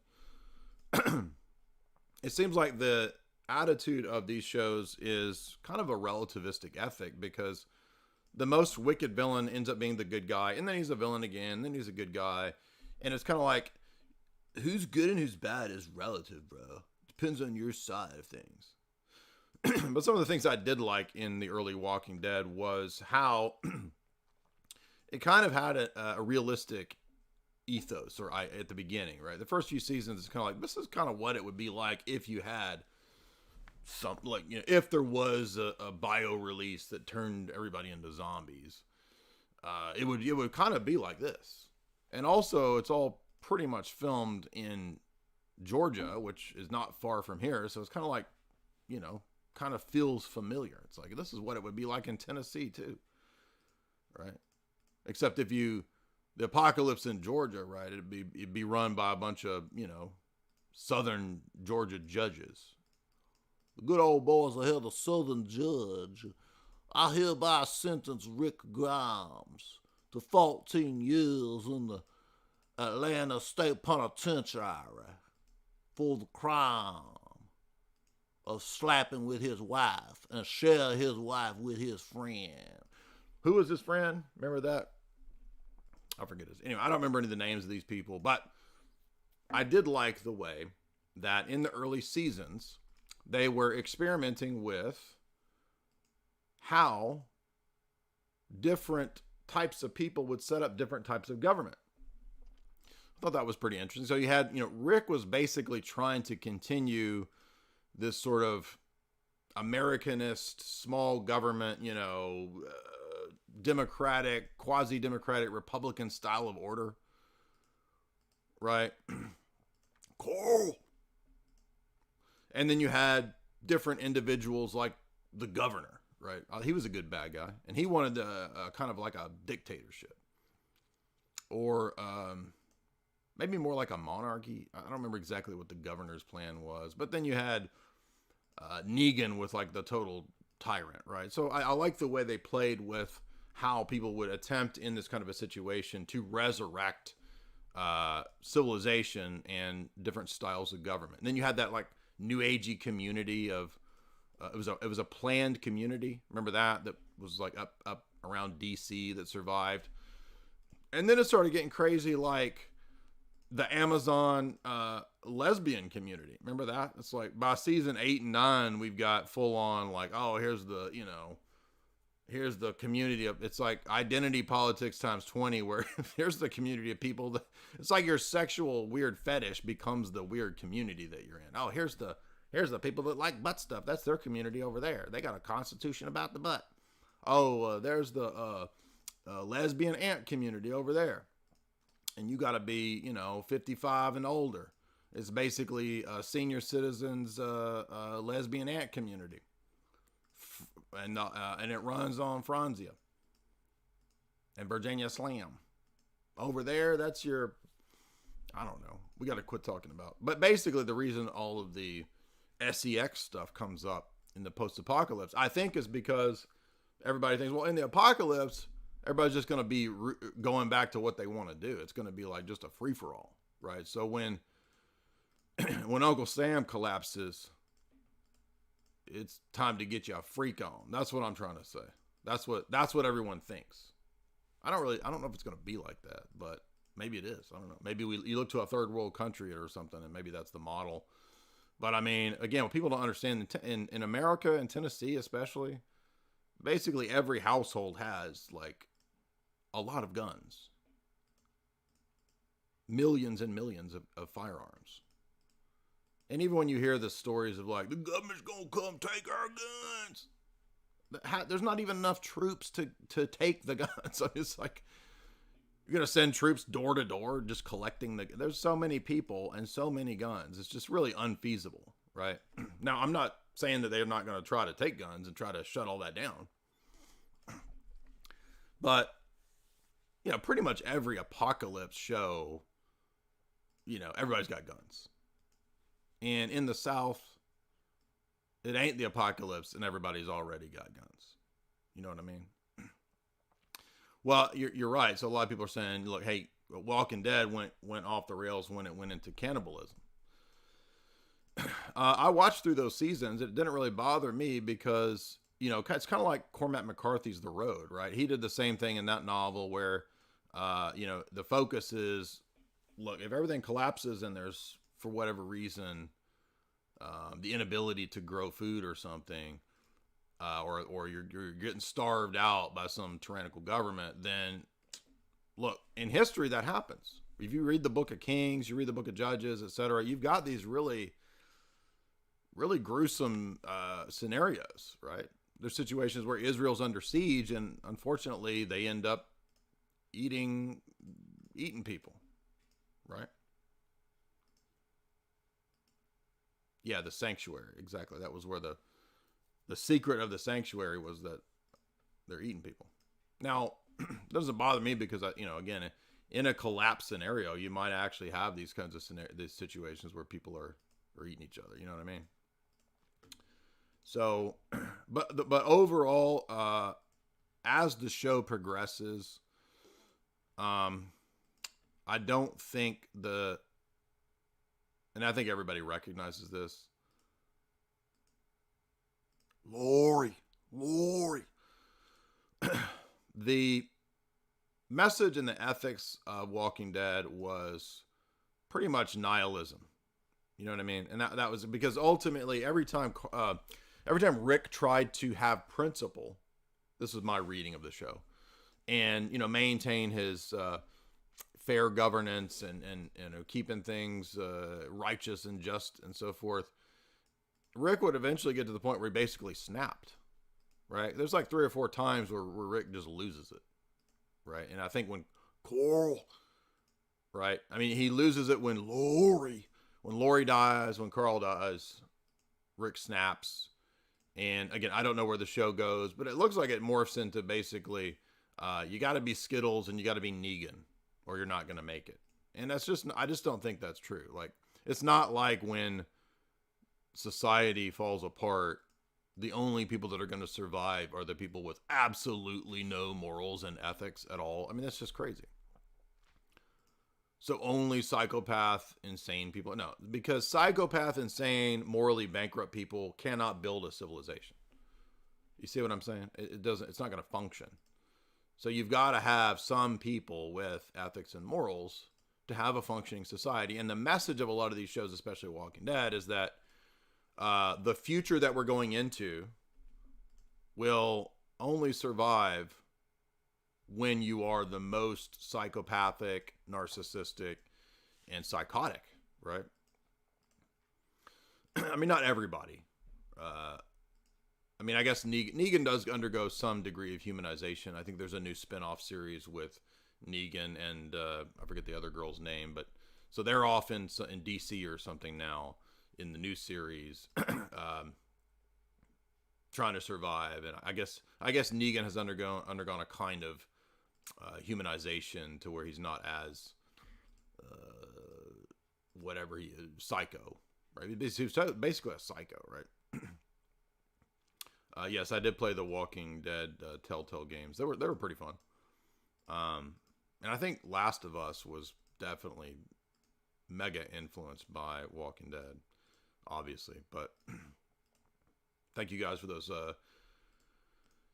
It seems like the attitude of these shows is kind of a relativistic ethic, because the most wicked villain ends up being the good guy, and then he's a villain again, and then he's a good guy. And it's kind of like, who's good and who's bad is relative, bro. Depends on your side of things. But some of the things I did like in the early Walking Dead was how it kind of had a realistic ethos, at the beginning, right? The first few seasons is kind of like, this is kind of what it would be like if you had something like, if there was a bio release that turned everybody into zombies, it would kind of be like this. And also, it's all pretty much filmed in Georgia, which is not far from here. So it's kind of like, kind of feels familiar. It's like, this is what it would be like in Tennessee too, right? Except the apocalypse in Georgia, right? It'd be run by a bunch of, Southern Georgia judges. The good old boys ahead, the Southern judge. I hereby sentence Rick Grimes to 14 years in the Atlanta State Penitentiary for the crime of slapping with his wife and share his wife with his friend. Who was his friend? Remember that? I forget his. Anyway, I don't remember any of the names of these people, but I did like the way that in the early seasons, they were experimenting with how different types of people would set up different types of government. I thought that was pretty interesting. So you had, Rick was basically trying to continue this sort of Americanist, small government, democratic, quasi-democratic, Republican style of order. Right? Cool. And then you had different individuals like the governor, right? He was a good bad guy, and he wanted a kind of like a dictatorship, or maybe more like a monarchy. I don't remember exactly what the governor's plan was, but then you had Negan with like the total tyrant, right? So I like the way they played with how people would attempt in this kind of a situation to resurrect civilization and different styles of government. And then you had that like new agey community of it was a planned community. Remember that was like up around DC that survived. And then it started getting crazy, like the Amazon lesbian community. Remember that? It's like by season 8 and 9, we've got full on like, oh, here's the, here's the community of, it's like identity politics times 20, where here's the community of people that, it's like your sexual weird fetish becomes the weird community that you're in. Oh, here's the people that like butt stuff. That's their community over there. They got a constitution about the butt. Oh, there's the lesbian aunt community over there. And you got to be, 55 and older. It's basically a senior citizens lesbian aunt community. And it runs on Franzia and Virginia Slam. Over there, that's your, I don't know. We got to quit talking about. But basically, the reason all of the sex stuff comes up in the post-apocalypse, I think, is because everybody thinks, well, in the apocalypse, everybody's just going to be going back to what they want to do. It's going to be like just a free-for-all, right? So when Uncle Sam collapses, it's time to get you a freak on. That's what I'm trying to say. That's what everyone thinks. I don't know if it's going to be like that, but maybe it is. I don't know. Maybe you look to a third world country or something, and maybe that's the model. But I mean, again, what people don't understand in America, in Tennessee especially, basically every household has like a lot of guns, millions and millions of firearms. And even when you hear the stories of like, the government's gonna come take our guns, there's not even enough troops to take the guns. So it's like, you're gonna send troops door to door just collecting there's so many people and so many guns. It's just really unfeasible, right? Now, I'm not saying that they're not gonna try to take guns and try to shut all that down. But, pretty much every apocalypse show, everybody's got guns. And in the South, it ain't the apocalypse and everybody's already got guns. You know what I mean? Well, you're right. So a lot of people are saying, look, hey, Walking Dead went off the rails when it went into cannibalism. I watched through those seasons. It didn't really bother me because, it's kind of like Cormac McCarthy's The Road, right? He did the same thing in that novel where, the focus is, look, if everything collapses and there's, for whatever reason, the inability to grow food or something, or you're getting starved out by some tyrannical government, then look, in history that happens. If you read the Book of Kings, you read the Book of Judges, etc., you've got these really, really gruesome scenarios, right? There's situations where Israel's under siege, and unfortunately, they end up eating people, right? Yeah, the sanctuary. Exactly. That was where the secret of the sanctuary was, that they're eating people. Now, it doesn't bother me because, again, in a collapse scenario, you might actually have these kinds of these situations where people are eating each other. You know what I mean? So, but overall, as the show progresses, I don't think and I think everybody recognizes this. Lori. The message and the ethics of Walking Dead was pretty much nihilism. You know what I mean? And that was because ultimately every time Rick tried to have principle, this was my reading of the show, and, maintain his fair governance and keeping things righteous and just and so forth, Rick would eventually get to the point where he basically snapped, right? There's like 3 or 4 times where Rick just loses it, right? And I think when Coral, right? I mean, he loses it when Lori dies, when Carl dies, Rick snaps. And again, I don't know where the show goes, but it looks like it morphs into basically, you got to be Skittles and you got to be Negan, or you're not going to make it. And I just don't think that's true. Like, it's not like when society falls apart, the only people that are going to survive are the people with absolutely no morals and ethics at all. I mean, that's just crazy. So only psychopath, insane people? No, because psychopath, insane, morally bankrupt people cannot build a civilization. You see what I'm saying? It's not going to function. So you've got to have some people with ethics and morals to have a functioning society. And the message of a lot of these shows, especially Walking Dead, is that the future that we're going into will only survive when you are the most psychopathic, narcissistic, and psychotic, right? I mean, not everybody. I mean, I guess Negan does undergo some degree of humanization. I think there's a new spin-off series with Negan and I forget the other girl's name, but so they're off in DC or something now in the new series, trying to survive. And I guess Negan has undergone a kind of humanization to where he's not as whatever he is, psycho, right? He's basically a psycho, right? Yes, I did play the Walking Dead Telltale games. They were pretty fun. And I think Last of Us was definitely mega influenced by Walking Dead, obviously. But thank you guys for those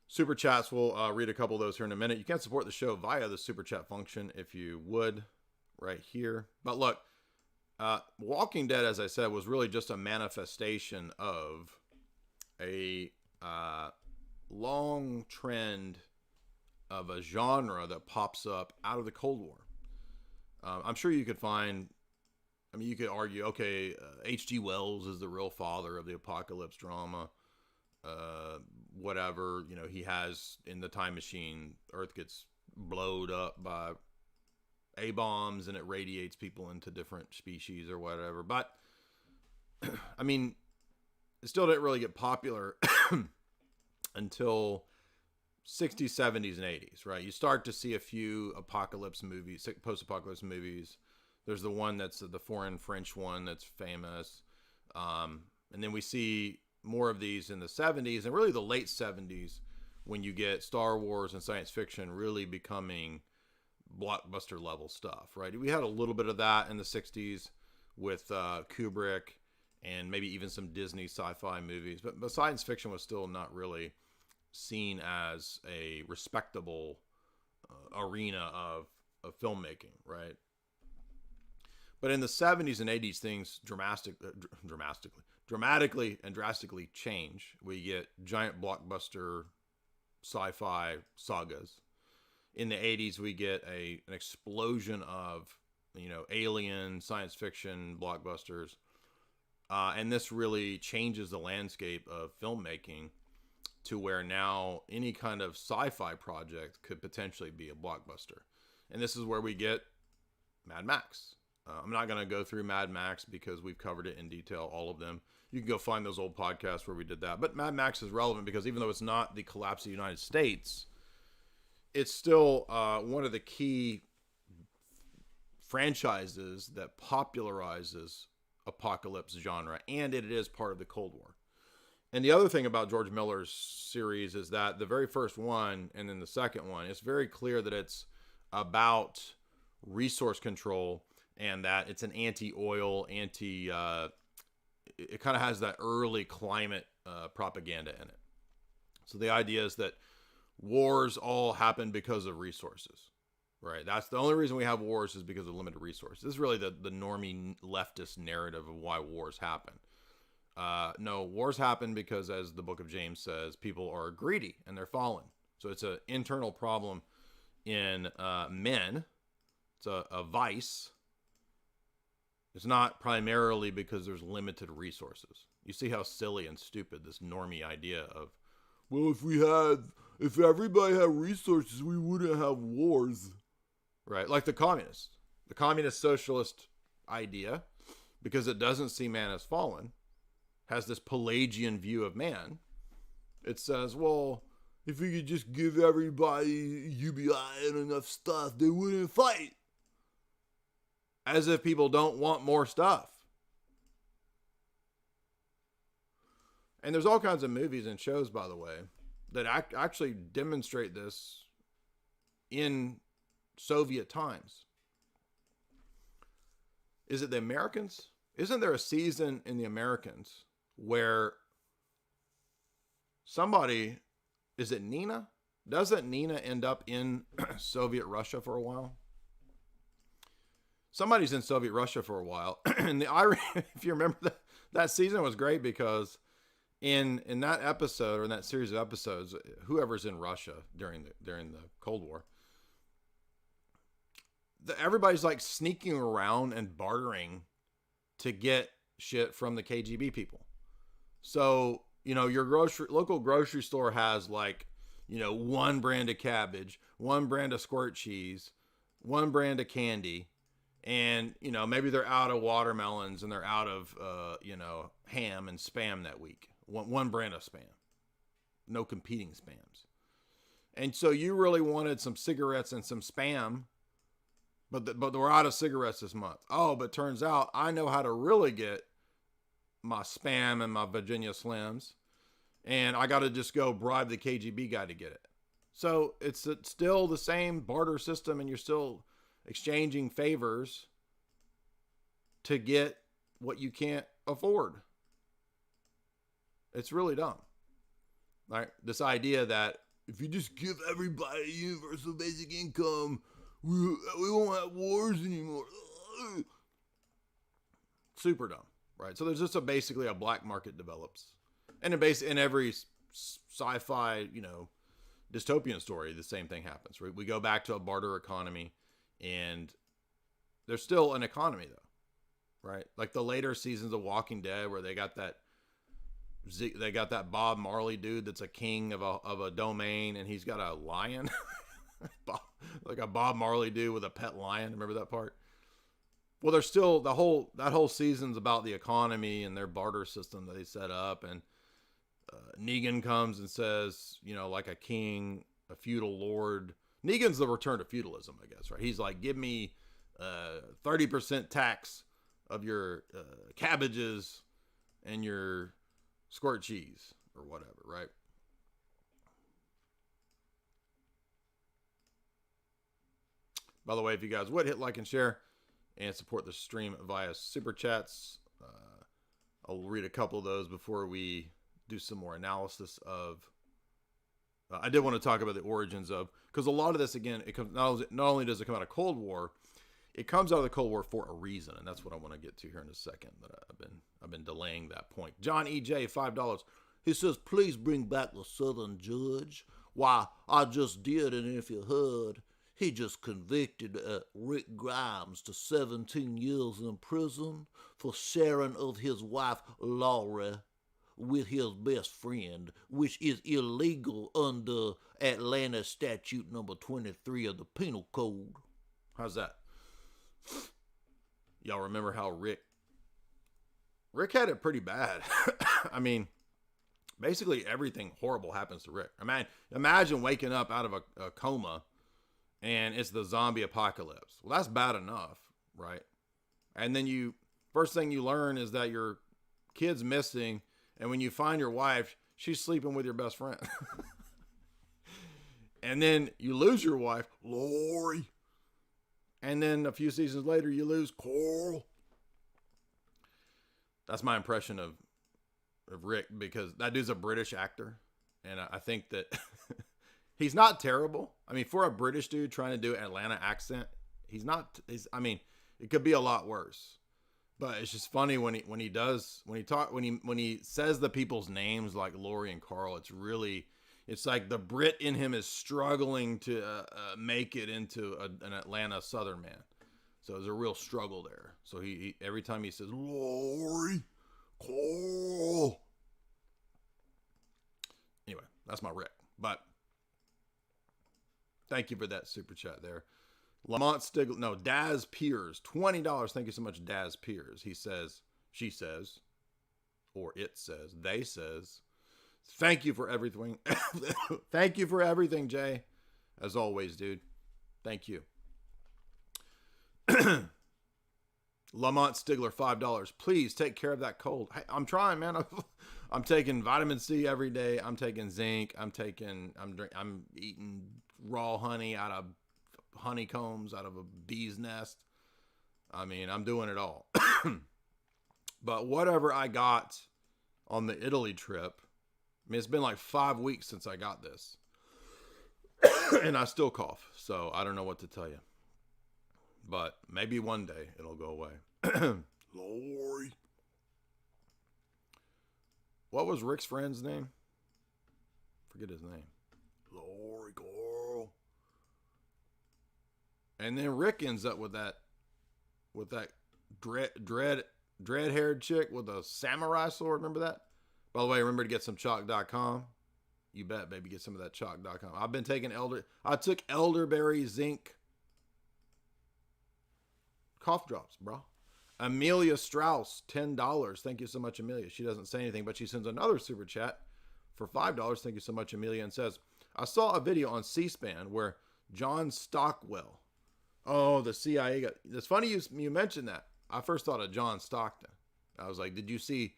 super chats. We'll read a couple of those here in a minute. You can support the show via the super chat function if you would, right here. But look, Walking Dead, as I said, was really just a manifestation of a long trend of a genre that pops up out of the Cold War. I'm sure you could find, I mean, you could argue, okay, H.G. Wells is the real father of the apocalypse drama. Whatever, you know, he has in the time machine, Earth gets blowed up by A-bombs and it radiates people into different species or whatever. But, I mean, it still didn't really get popular until 60s, 70s, and 80s, right? You start to see a few apocalypse movies, post-apocalypse movies. There's the one that's the foreign French one that's famous. And then we see more of these in the 70s and really the late 70s when you get Star Wars and science fiction really becoming blockbuster level stuff, right? We had a little bit of that in the 60s with Kubrick and maybe even some Disney sci-fi movies, but science fiction was still not really seen as a respectable arena of filmmaking, right? But in the 70s and 80s, things dramatically and drastically change. We get giant blockbuster sci-fi sagas. In the 80s, we get an explosion of, you know, alien science fiction blockbusters. And this really changes the landscape of filmmaking to where now any kind of sci-fi project could potentially be a blockbuster. And this is where we get Mad Max. I'm not going to go through Mad Max because we've covered it in detail, all of them. You can go find those old podcasts where we did that. But Mad Max is relevant because even though it's not the collapse of the United States, it's still one of the key franchises that popularizes apocalypse genre, and it is part of the Cold War. And the other thing about George Miller's series is that the very first one and then the second one, it's very clear that it's about resource control and that it's an anti-oil, it kind of has that early climate propaganda in it. So the idea is that wars all happen because of resources, right? That's the only reason we have wars is because of limited resources. This is really the normie leftist narrative of why wars happen. No, wars happen because, as the book of James says, people are greedy and they're fallen. So it's an internal problem in men. It's a vice. It's not primarily because there's limited resources. You see how silly and stupid this normie idea of, well, if everybody had resources, we wouldn't have wars, right? Like the communist socialist idea, because it doesn't see man as fallen, has this Pelagian view of man. It says, well, if we could just give everybody UBI and enough stuff, they wouldn't fight. As if people don't want more stuff. And there's all kinds of movies and shows, by the way, that actually demonstrate this in Soviet times. Is it the Americans? Isn't there a season in the Americans where somebody, is it Nina? Doesn't Nina end up in Soviet Russia for a while? somebody's in Soviet Russia for a while. And if you remember that season was great because in that episode or in that series of episodes, whoever's in Russia during the Cold War, everybody's like sneaking around and bartering to get shit from the KGB people. So, your local grocery store has like, one brand of cabbage, one brand of squirt cheese, one brand of candy, and, maybe they're out of watermelons and they're out of, ham and Spam that week. One brand of Spam. No competing Spams. And so you really wanted some cigarettes and some Spam, but we're out of cigarettes this month. Oh, but turns out I know how to really get my Spam and my Virginia Slims, and I got to just go bribe the KGB guy to get it. So it's still the same barter system, and you're still exchanging favors to get what you can't afford. It's really dumb. Right? This idea that if you just give everybody universal basic income, we won't have wars anymore. Super dumb, right? So there's just basically a black market develops. And in every sci-fi, dystopian story, the same thing happens, right? We go back to a barter economy, and there's still an economy though, right? Like the later seasons of Walking Dead where they got that Bob Marley dude that's a king of a domain, and he's got a lion. Like a Bob Marley dude with a pet lion. Remember that part? Well, there's still that whole season's about the economy and their barter system that they set up. And Negan comes and says, like a king, a feudal lord. Negan's the return to feudalism, I guess, right? He's like, give me 30% tax of your cabbages and your squirt cheese or whatever, right? By the way, if you guys would hit like and share and support the stream via super chats, I'll read a couple of those before we do some more analysis of. I did want to talk about the origins of, because a lot of this, again, it comes not only does it come out of Cold War, it comes out of the Cold War for a reason, and that's what I want to get to here in a second. But I've been delaying that point. John EJ, $5. He says, please bring back the Southern judge. Why, I just did, and if you heard, he just convicted Rick Grimes to 17 years in prison for sharing of his wife, Laura, with his best friend, which is illegal under Atlanta Statute number 23 of the Penal Code. How's that? Y'all remember how Rick had it pretty bad. I mean, basically everything horrible happens to Rick. I mean, imagine waking up out of a coma and it's the zombie apocalypse. Well, that's bad enough, right? And then first thing you learn is that your kid's missing, and when you find your wife, she's sleeping with your best friend. And then you lose your wife, Lori. And then a few seasons later, you lose Coral. That's my impression of Rick, because that dude's a British actor. And I think that he's not terrible. I mean, for a British dude trying to do an Atlanta accent, I mean, it could be a lot worse. But it's just funny when he says the people's names like Lori and Carl. It's like the Brit in him is struggling to make it into an Atlanta Southern man. So there's a real struggle there. So he every time he says Lori, Carl. Anyway, that's my Rick. But thank you for that super chat there. Daz Piers, $20. Thank you so much, Daz Piers. He says, she says, or it says, they says, thank you for everything. Thank you for everything, Jay. As always, dude. Thank you. Lamont Stigler, $5. Please take care of that cold. Hey, I'm trying, man. I'm taking vitamin C every day. I'm taking zinc. I'm eating raw honey out of honeycombs, out of a bee's nest. I mean, I'm doing it all. But whatever I got on the Italy trip, I mean, it's been like 5 weeks since I got this. And I still cough. So I don't know what to tell you. But maybe one day it'll go away. Lori. What was Rick's friend's name? Forget his name. Lori Carl. And then Rick ends up with that dread-haired chick with a samurai sword. Remember that? By the way, remember to get some chalk.com. You bet, baby, get some of that chalk.com. I've been taking I took elderberry zinc cough drops, bro. Amelia Strauss, $10. Thank you so much, Amelia. She doesn't say anything, but she sends another super chat for $5. Thank you so much, Amelia, and says, I saw a video on C-SPAN where John Stockwell, the CIA guy. It's funny you mentioned that. I first thought of John Stockton. I was like, did you see,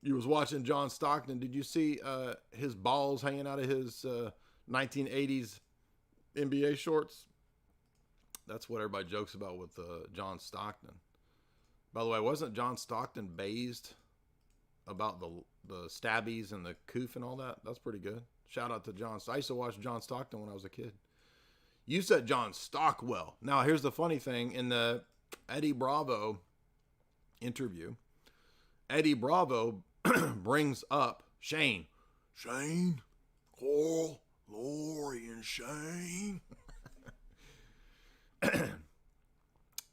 you was watching John Stockton, did you see his balls hanging out of his 1980s NBA shorts? That's what everybody jokes about with John Stockton. By the way, wasn't John Stockton based about the stabbies and the coof and all that? That's pretty good. Shout out to John. I used to watch John Stockton when I was a kid. You said John Stockwell. Now, here's the funny thing. In the Eddie Bravo interview, Eddie Bravo brings up Shane. Shane, Carl, Lori, and Shane.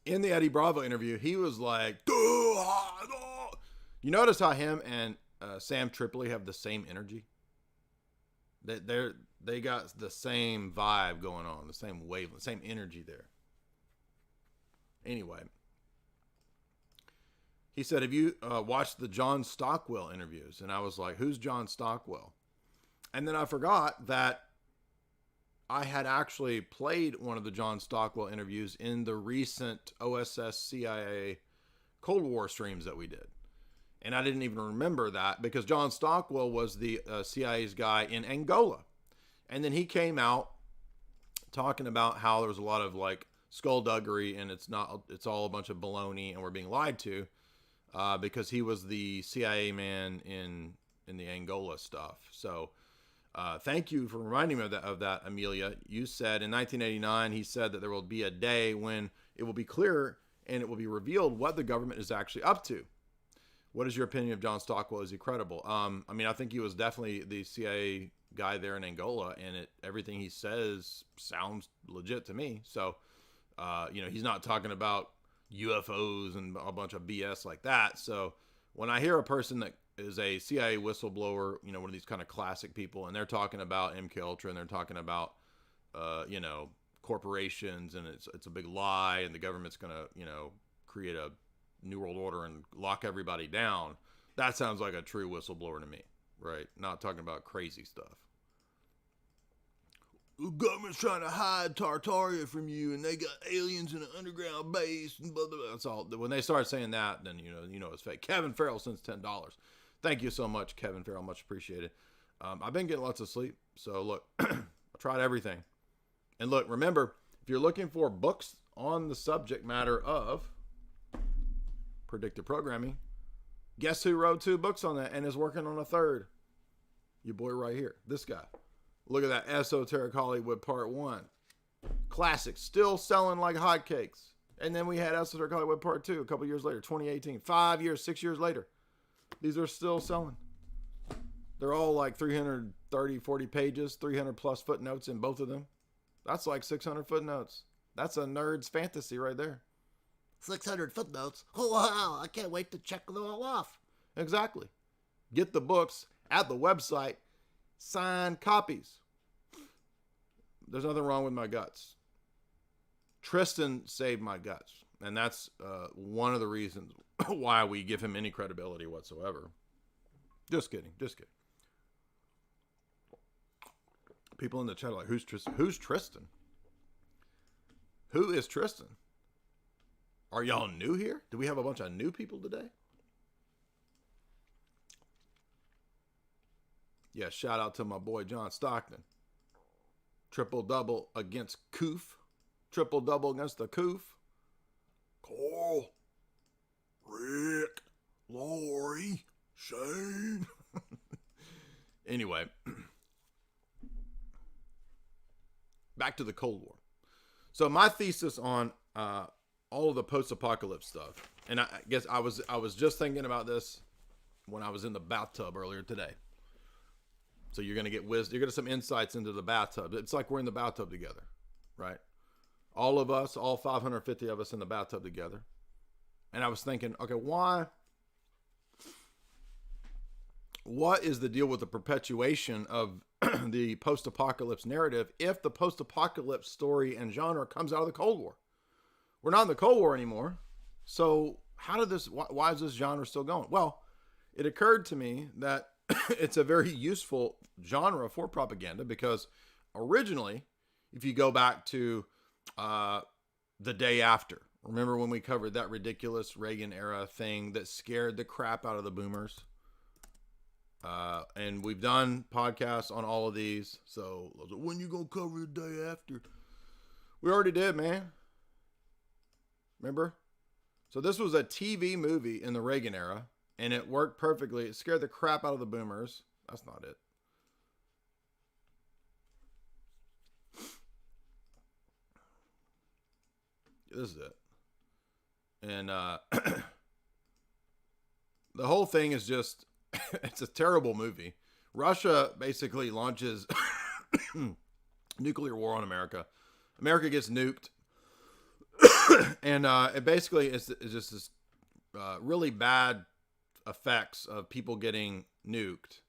In the Eddie Bravo interview, he was like, you notice how him and Sam Tripoli have the same energy? They got the same vibe going on, the same wavelength, same energy there. Anyway, he said, have you watched the John Stockwell interviews? And I was like, who's John Stockwell? And then I forgot that I had actually played one of the John Stockwell interviews in the recent OSS CIA Cold War streams that we did. And I didn't even remember that because John Stockwell was the CIA's guy in Angola. And then he came out talking about how there was a lot of like skullduggery and it's all a bunch of baloney and we're being lied to because he was the CIA man in the Angola stuff. So thank you for reminding me of that, Amelia. You said in 1989, he said that there will be a day when it will be clear and it will be revealed what the government is actually up to. What is your opinion of John Stockwell? Is he credible? I mean, I think he was definitely the CIA guy there in Angola, and everything he says sounds legit to me. So, he's not talking about UFOs and a bunch of BS like that. So when I hear a person that is a CIA whistleblower, one of these kind of classic people, and they're talking about MKUltra and they're talking about, corporations and it's a big lie and the government's going to, create a New World Order and lock everybody down. That sounds like a true whistleblower to me, right? Not talking about crazy stuff. The government's trying to hide Tartaria from you, and they got aliens in an underground base, and blah, blah, blah. That's all. When they start saying that, then you know it's fake. Kevin Farrell sends $10. Thank you so much, Kevin Farrell. Much appreciated. I've been getting lots of sleep, so look, I tried everything. And look, remember, if you're looking for books on the subject matter of predictive programming, guess who wrote 2 books on that and is working on a 3rd? Your boy right here, this guy. Look at that, Esoteric Hollywood Part 1. Classic, still selling like hotcakes. And then we had Esoteric Hollywood Part 2 a couple years later, 2018. 5 years, 6 years later. These are still selling. They're all like 330, 40 pages, 300 plus footnotes in both of them. That's like 600 footnotes. That's a nerd's fantasy right there. 600 footnotes? Oh, wow, I can't wait to check them all off. Exactly. Get the books at the website. Signed copies. There's nothing wrong with my guts. Tristan saved my guts. And that's one of the reasons why we give him any credibility whatsoever. Just kidding. People in the chat are like, who's Tristan? Who's Tristan? Who is Tristan? Are y'all new here? Do we have a bunch of new people today? Yeah, shout out to my boy John Stockton. Triple-double against Coof. Triple-double against the Coof. Carl, Rick, Lori, Shane. Anyway, back to the Cold War. So my thesis on all of the post-apocalypse stuff. And I guess I was just thinking about this when I was in the bathtub earlier today. So you're gonna get wisdom. You're gonna get some insights into the bathtub. It's like we're in the bathtub together, right? All of us, all 550 of us in the bathtub together. And I was thinking, okay, what is the deal with the perpetuation of the post-apocalypse narrative if the post-apocalypse story and genre comes out of the Cold War? We're not in the Cold War anymore. So why is this genre still going? Well, it occurred to me that it's a very useful genre for propaganda because originally, if you go back to The Day After, remember when we covered that ridiculous Reagan era thing that scared the crap out of the boomers? And we've done podcasts on all of these. So when you gonna cover The Day After? We already did, man. Remember? So this was a TV movie in the Reagan era, and it worked perfectly. It scared the crap out of the boomers. That's not it. This is it. And the whole thing is just, it's a terrible movie. Russia basically launches nuclear war on America. America gets nuked. And it basically is just this really bad effects of people getting nuked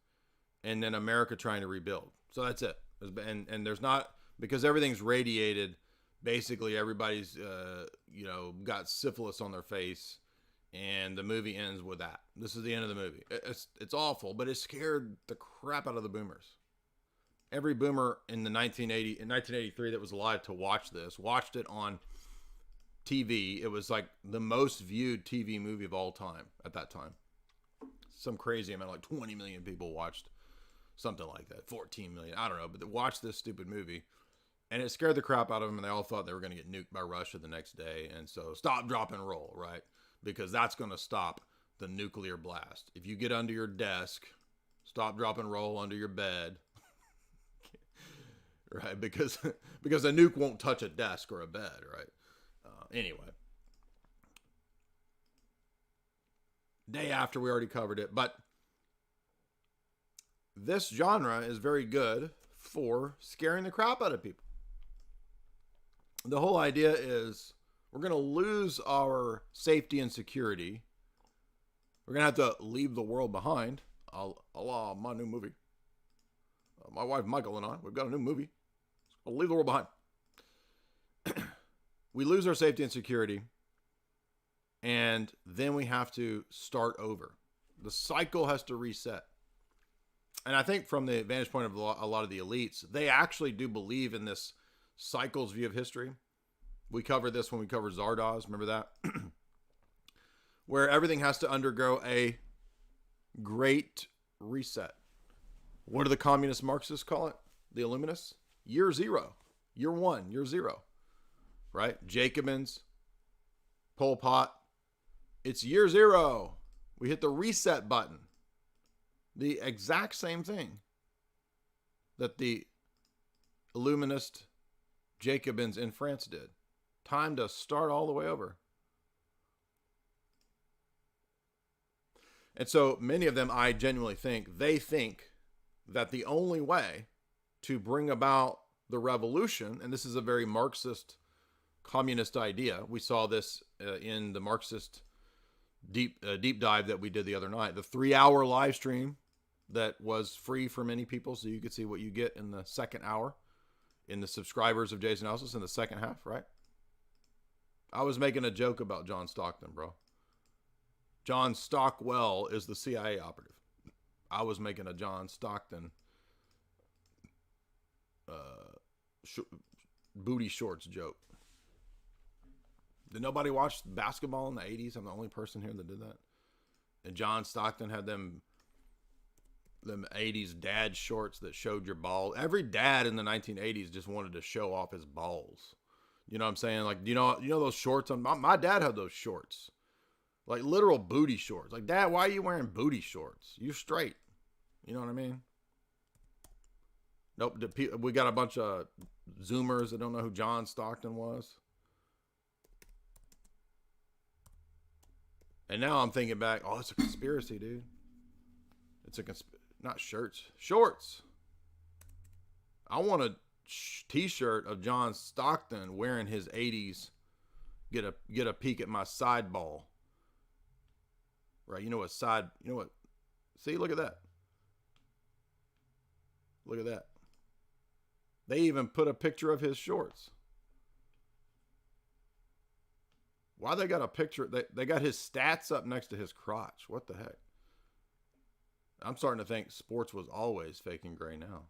and then America trying to rebuild. So that's it. And there's not, because everything's radiated, basically everybody's, got syphilis on their face, and the movie ends with that. This is the end of the movie. It's awful, but it scared the crap out of the boomers. Every boomer in 1983 that was alive to watch this, watched it on TV. It was like the most viewed TV movie of all time at that time. Some crazy amount, like 20 million people watched something like that. 14 million, I don't know, but they watched this stupid movie. And it scared the crap out of them, and they all thought they were going to get nuked by Russia the next day. And so stop, drop, and roll, right? Because that's going to stop the nuclear blast. If you get under your desk, stop, drop, and roll under your bed, right? Because a nuke won't touch a desk or a bed, right? Anyway. Day After, we already covered it. But this genre is very good for scaring the crap out of people. The whole idea is we're going to lose our safety and security. We're going to have to leave the world behind. A la my new movie. My wife Michael and I, we've got a new movie. I'll leave the world behind. We lose our safety and security, and then we have to start over. The cycle has to reset. And I think from the vantage point of a lot of the elites, they actually do believe in this cycles view of history. We covered this when we covered Zardoz. Remember that? Where everything has to undergo a great reset. What do the communist Marxists call it? The Illuminists? Year zero. Year one. Year zero. Right? Jacobins. Pol Pot. It's year zero. We hit the reset button. The exact same thing that the Illuminist Jacobins in France did. Time to start all the way over. And so many of them, I genuinely think, they think that the only way to bring about the revolution, and this is a very Marxist communist idea. We saw this in the Marxist deep dive that we did the other night. The 3-hour live stream that was free for many people, so you could see what you get in the second hour in the subscribers of Jason Ellis in the second half, right? I was making a joke about John Stockton, bro. John Stockwell is the CIA operative. I was making a John Stockton booty shorts joke. Did nobody watch basketball in the 80s? I'm the only person here that did that. And John Stockton had them 80s dad shorts that showed your balls. Every dad in the 1980s just wanted to show off his balls. You know what I'm saying? Like, you know those shorts? My dad had those shorts. Like literal booty shorts. Like, Dad, why are you wearing booty shorts? You straight. You know what I mean? Nope. We got a bunch of Zoomers that don't know who John Stockton was. And now I'm thinking back, oh, it's a conspiracy, dude. It's a not shirts, shorts. I want a t-shirt of John Stockton wearing his 80s get a peek at my side ball. Right, you know what? See, look at that. Look at that. They even put a picture of his shorts. Why they got a picture? They got his stats up next to his crotch. What the heck? I'm starting to think sports was always fake and gray now.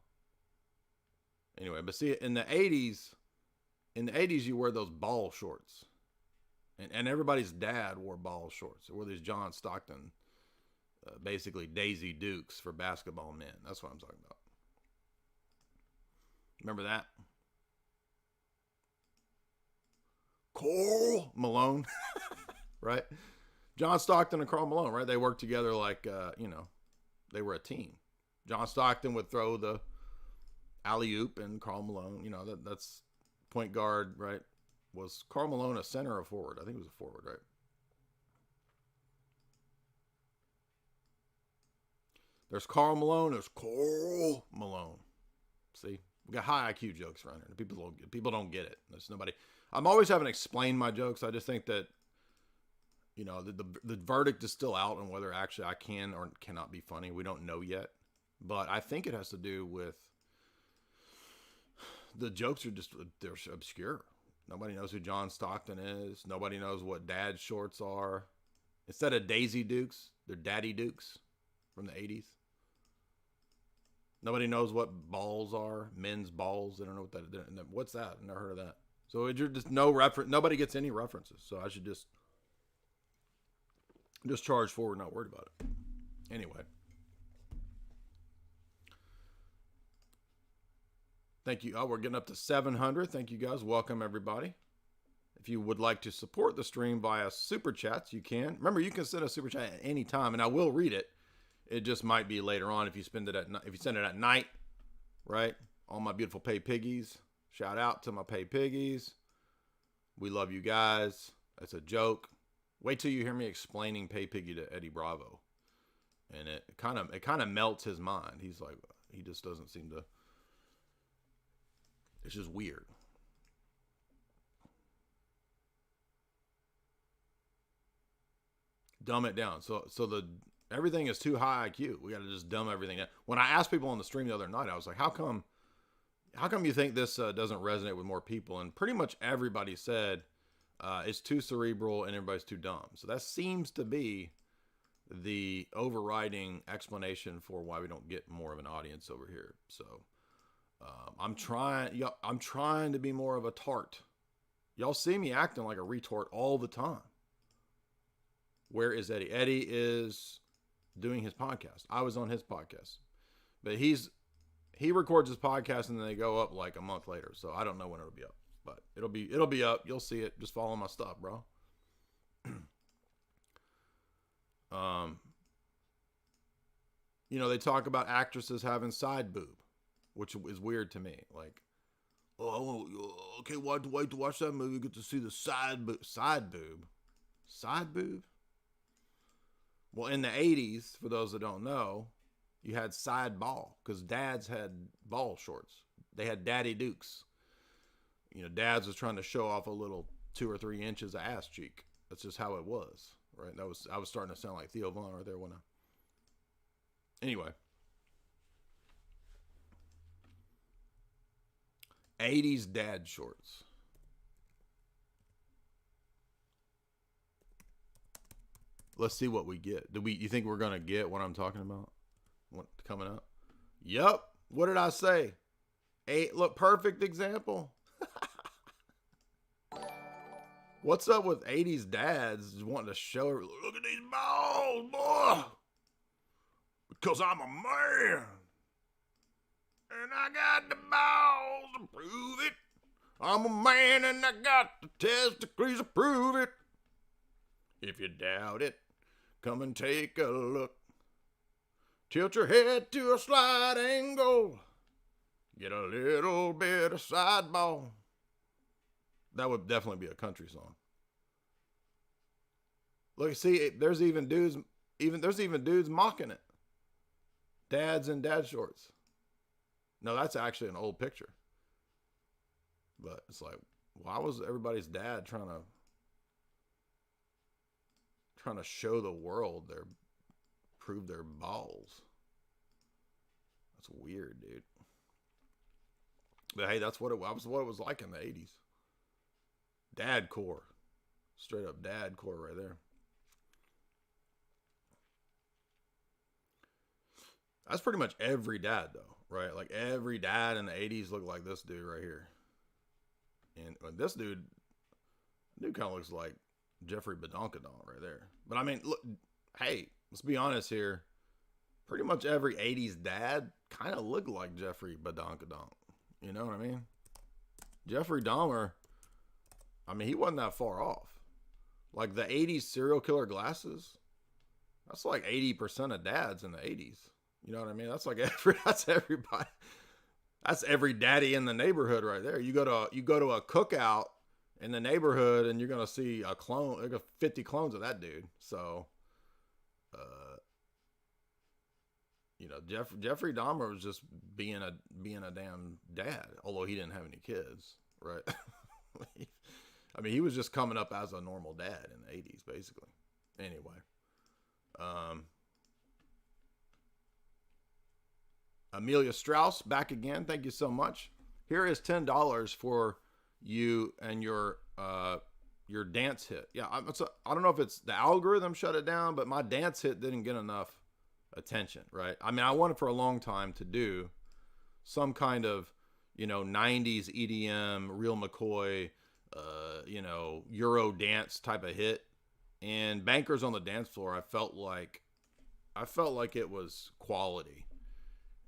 Anyway, but see, in the 80s you wear those ball shorts. And everybody's dad wore ball shorts. They wore these John Stockton, basically Daisy Dukes for basketball men. That's what I'm talking about. Remember that? Karl Malone, right? John Stockton and Karl Malone, right? They worked together like, they were a team. John Stockton would throw the alley-oop, and Karl Malone, that's point guard, right? Was Karl Malone a center or a forward? I think he was a forward, right? There's Karl Malone. There's Karl Malone. See, we got high IQ jokes around here. People don't get it. There's nobody. I'm always having to explain my jokes. I just think that, the verdict is still out on whether actually I can or cannot be funny. We don't know yet, but I think it has to do with the jokes they're obscure. Nobody knows who John Stockton is. Nobody knows what dad shorts are. Instead of Daisy Dukes, they're Daddy Dukes from the 80s. Nobody knows what balls are. Men's balls. They don't know what that is. What's that? I've never heard of that. So you're just no reference. Nobody gets any references. So I should just charge forward, not worried about it. Anyway. Thank you. Oh, we're getting up to 700. Thank you, guys. Welcome, everybody. If you would like to support the stream via Super Chats, you can. Remember, you can send a Super Chat at any time, and I will read it. It just might be later on if you send it at night, right? All my beautiful pay piggies. Shout out to my pay piggies. We love you guys. That's a joke. Wait till you hear me explaining pay piggy to Eddie Bravo, and it kind of melts his mind. He's like, he just doesn't seem to. It's just weird. Dumb it down. So everything is too high IQ. We got to just dumb everything down. When I asked people on the stream the other night, I was like, how come you think this doesn't resonate with more people? And pretty much everybody said it's too cerebral and everybody's too dumb. So that seems to be the overriding explanation for why we don't get more of an audience over here. So I'm trying to be more of a tart. Y'all see me acting like a retort all the time. Where is Eddie? Eddie is doing his podcast. I was on his podcast, but he records his podcast and then they go up like a month later. So I don't know when it'll be up, but it'll be up. You'll see it. Just follow my stuff, bro. They talk about actresses having side boob, which is weird to me. Like, okay, wait to watch that movie, get to see the side boob. Side boob? Well, in the 80s, for those that don't know, you had side ball because dads had ball shorts. They had Daddy Dukes. Dads was trying to show off a little 2 or 3 inches of ass cheek. That's just how it was, right? I was starting to sound like Theo Von right there when Anyway. 80s dad shorts. Let's see what we get. You think we're going to get what I'm talking about? What coming up? Yep. What did I say? Look, perfect example. What's up with 80s dads wanting to show her, look at these balls, boy. Because I'm a man. And I got the balls to prove it. I'm a man and I got the testicles to prove it. If you doubt it, come and take a look. Tilt your head to a slight angle. Get a little bit of side ball. That would definitely be a country song. Look, see, there's even dudes mocking it. Dads in dad shorts. No, that's actually an old picture. But it's like, why was everybody's dad trying to show the world prove their balls? That's weird, dude. But hey, that's what it was like in the 80s. Dad core. Straight up dad core right there. That's pretty much every dad, though, right? Like, every dad in the 80s looked like this dude right here. And this dude kind of looks like Jeffrey Badonkadonk right there. But, I mean, look, hey, let's be honest here. Pretty much every 80s dad kind of looked like Jeffrey Badonkadonk. You know what I mean? Jeffrey Dahmer, I mean, he wasn't that far off. Like, the 80s serial killer glasses, that's like 80% of dads in the 80s. You know what I mean? That's like that's everybody. That's every daddy in the neighborhood right there. You go to a cookout in the neighborhood and you're gonna see a clone, like 50 clones of that dude. So, you know, Jeffrey Dahmer was just being a damn dad, although he didn't have any kids, right? I mean, he was just coming up as a normal dad in the 80s, basically. Anyway, Amelia Strauss back again. Thank you so much. Here is $10 for you and your dance hit. Yeah, I don't know if it's the algorithm shut it down, but my dance hit didn't get enough attention, right? I mean, I wanted for a long time to do some kind of, you know, 90s EDM, Real McCoy, you know, Euro dance type of hit. And Bankers on the Dance Floor, I felt like it was quality.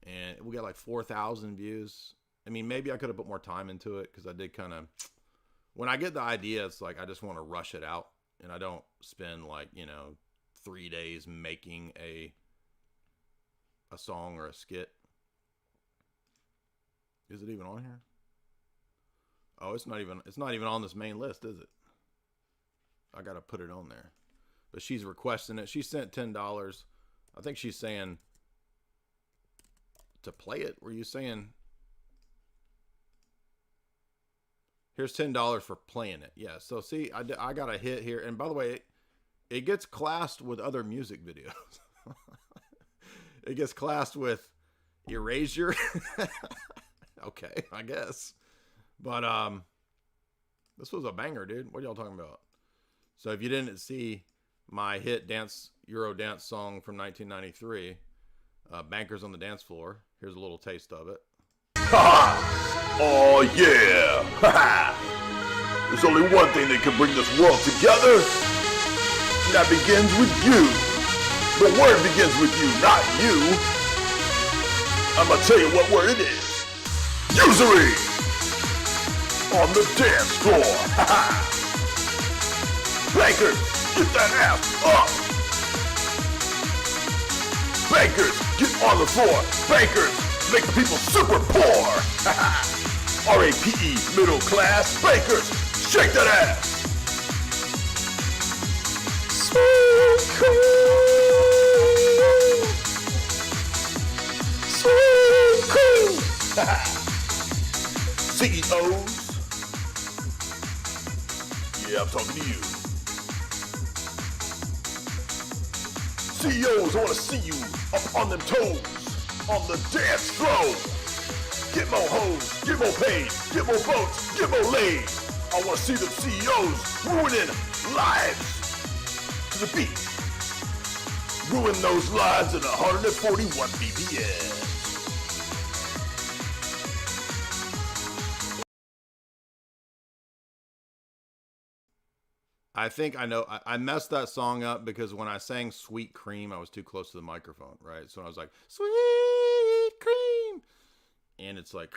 And we got like 4,000 views. I mean, maybe I could have put more time into it because I did kind of, when I get the idea, it's like I just want to rush it out. And I don't spend like, you know, 3 days making a song or a skit. Is it even on here? Oh, it's not even on this main list, is it? I got to put it on there. But she's requesting it. She sent $10. I think she's saying to play it. Were you saying here's $10 for playing it? Yeah. So see, I got a hit here. And by the way, it gets classed with other music videos. It gets classed with Erasure. Okay, I guess. But this was a banger, dude. What are y'all talking about? So if you didn't see my hit Euro dance song from 1993, Bankers on the Dance Floor, here's a little taste of it. Oh yeah! There's only one thing that can bring this world together, and that begins with you. The word begins with you, not you. I'm gonna tell you what word it is. Usury! On the dance floor. Bankers, get that ass up. Bankers, get on the floor. Bankers, make the people super poor. RAPE, middle class. Bankers, shake that ass. Sweet cream. Sweet cream. CEOs. Yeah, I'm talking to you. CEOs, I want to see you up on them toes, on the dance floor. Get more hoes, get more paid, get more votes, get more laid. I want to see them CEOs ruining lives to the beat. Ruin those lives at 141 BPM. I think I know. I messed that song up because when I sang Sweet Cream, I was too close to the microphone, right? So I was like, Sweet Cream. And it's like,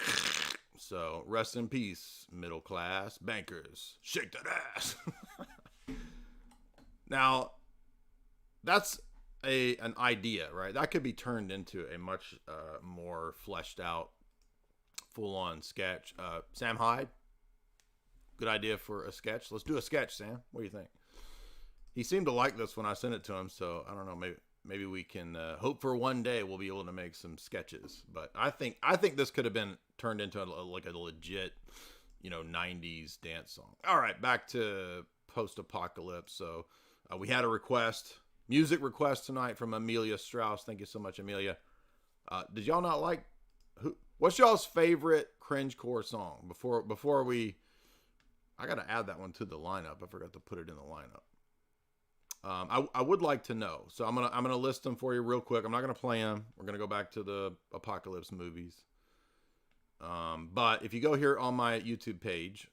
so rest in peace, middle class bankers. Shake that ass. Now, that's an idea, right? That could be turned into a much more fleshed out, full-on sketch. Sam Hyde. Good idea for a sketch. Let's do a sketch, Sam. What do you think? he seemed to like this when I sent it to him. So I don't know. Maybe we can hope for one day we'll be able to make some sketches. But I think this could have been turned into like a legit, 90s dance song. All right, back to post-apocalypse. So we had a music request tonight from Amelia Strauss. Thank you so much, Amelia. Did y'all not like what's y'all's favorite cringecore song? Before we, I got to add that one to the lineup. I forgot to put it in the lineup. I would like to know. So I'm gonna list them for you real quick. I'm not gonna play them. We're gonna go back to the Apocalypse movies. But if you go here on my YouTube page,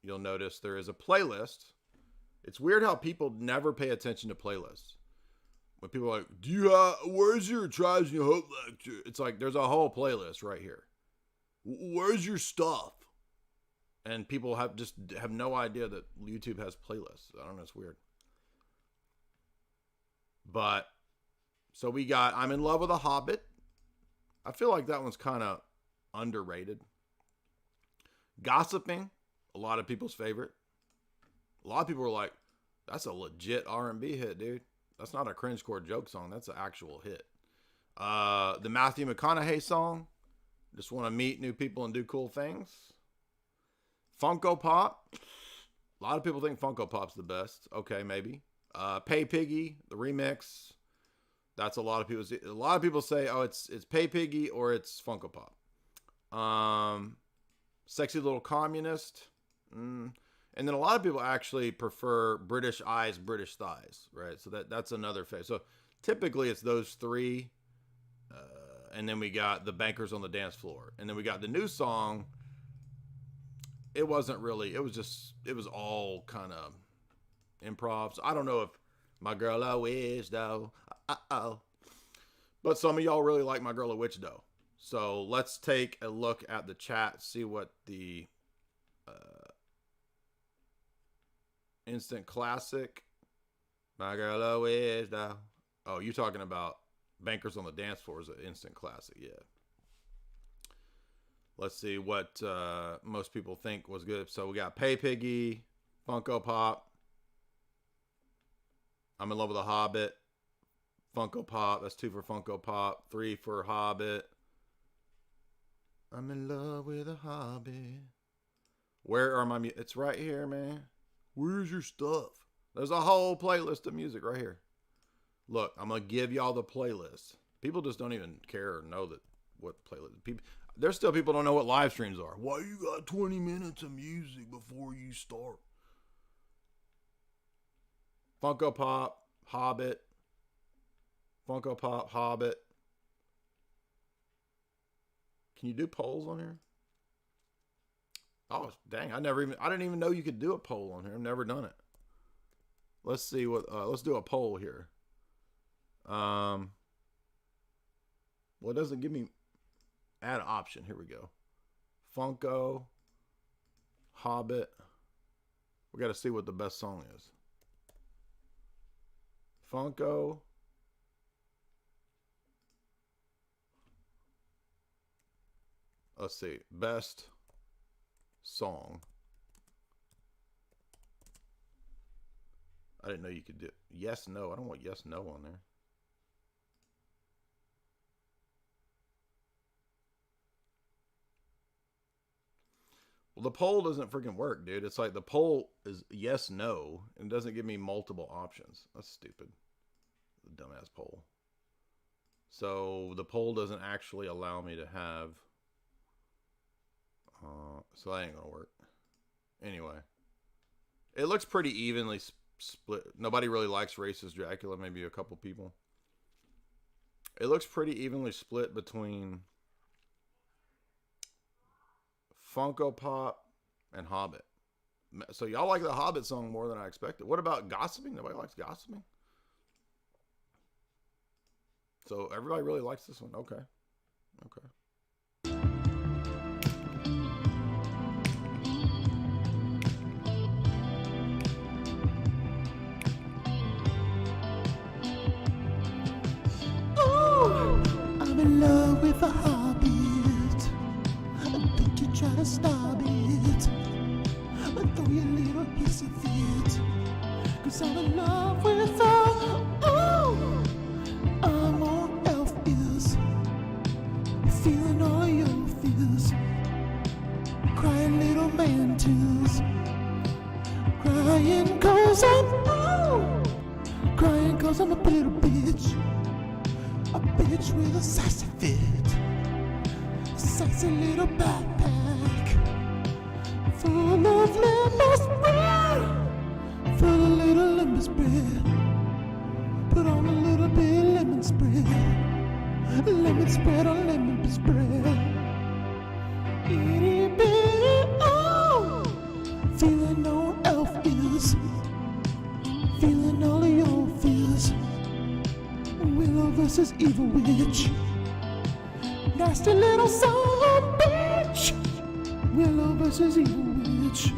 you'll notice there is a playlist. It's weird how people never pay attention to playlists. When people are like, where's your Tribes and Hope lecture? It's like, there's a whole playlist right here. Where's your stuff? And people have no idea that YouTube has playlists. I don't know, it's weird. But, so we got I'm in Love with a Hobbit. I feel like that one's kind of underrated. Gossiping, a lot of people's favorite. A lot of people were like, that's a legit R&B hit, dude. That's not a cringecore joke song. That's an actual hit. The Matthew McConaughey song, Just Want to Meet New People and Do Cool Things. Funko Pop. A lot of people think Funko Pop's the best. Okay, maybe. Pay Piggy, the remix. That's a lot of people say, oh, it's Pay Piggy or it's Funko Pop. Sexy Little Communist. And then a lot of people actually prefer British Eyes, British Thighs, right? So that's another phase. So typically it's those three. And then we got the Bankers on the Dance Floor. And then we got the new song. It wasn't really, it was all kind of improv. So I don't know if My Girl a Witch though. But some of y'all really like My Girl a Witch though. So let's take a look at the chat, see what the instant classic. My Girl a Witch though. Oh, you're talking about Bankers on the Dance Floor is an instant classic, yeah. Let's see what most people think was good. So we got Pay Piggy, Funko Pop, I'm in Love with a Hobbit, Funko Pop. That's 2 for Funko Pop, 3 for Hobbit. I'm in love with a Hobbit. Where are my it's right here, man. Where's your stuff? There's a whole playlist of music right here. Look, I'm going to give y'all the playlist. People just don't even care or know that what playlist. There's still people don't know what live streams are. Why you got 20 minutes of music before you start? Funko Pop, Hobbit. Funko Pop, Hobbit. Can you do polls on here? Oh, dang. I didn't even know you could do a poll on here. I've never done it. Let's see what, let's do a poll here. Well, it doesn't give me add option. Here we go. Funko, Hobbit. We got to see what the best song is. Funko. Let's see. Best song. I didn't know you could do yes, no. I don't want yes, no on there. Well, the poll doesn't freaking work, dude. It's like the poll is yes, no, and it doesn't give me multiple options. That's stupid. The dumbass poll. So the poll doesn't actually allow me to have. So that ain't gonna work. Anyway, it looks pretty evenly split. Nobody really likes Racist Dracula. Maybe a couple people. It looks pretty evenly split between Funko Pop and Hobbit. So y'all like the Hobbit song more than I expected. What about Gossiping? Nobody likes Gossiping? So everybody really likes this one. Okay. Okay. I'm in love with a hobbit. Don't you try to stop it. Throw your little piece of it. 'cause I'm in love with her. Oh, I'm on elf ears, feeling all your fears, crying little man tears, crying 'cause I'm a little bitch, a bitch with a sassy fit, a sassy little backpack, full of lemon spread, full of little lemon spread, put on a little bit of lemon spread on lemon spread, itty bitty, oh, feeling on elf ears, feeling all of your fears, Willow versus evil witch, nasty little son of a bitch, Willow versus evil witch,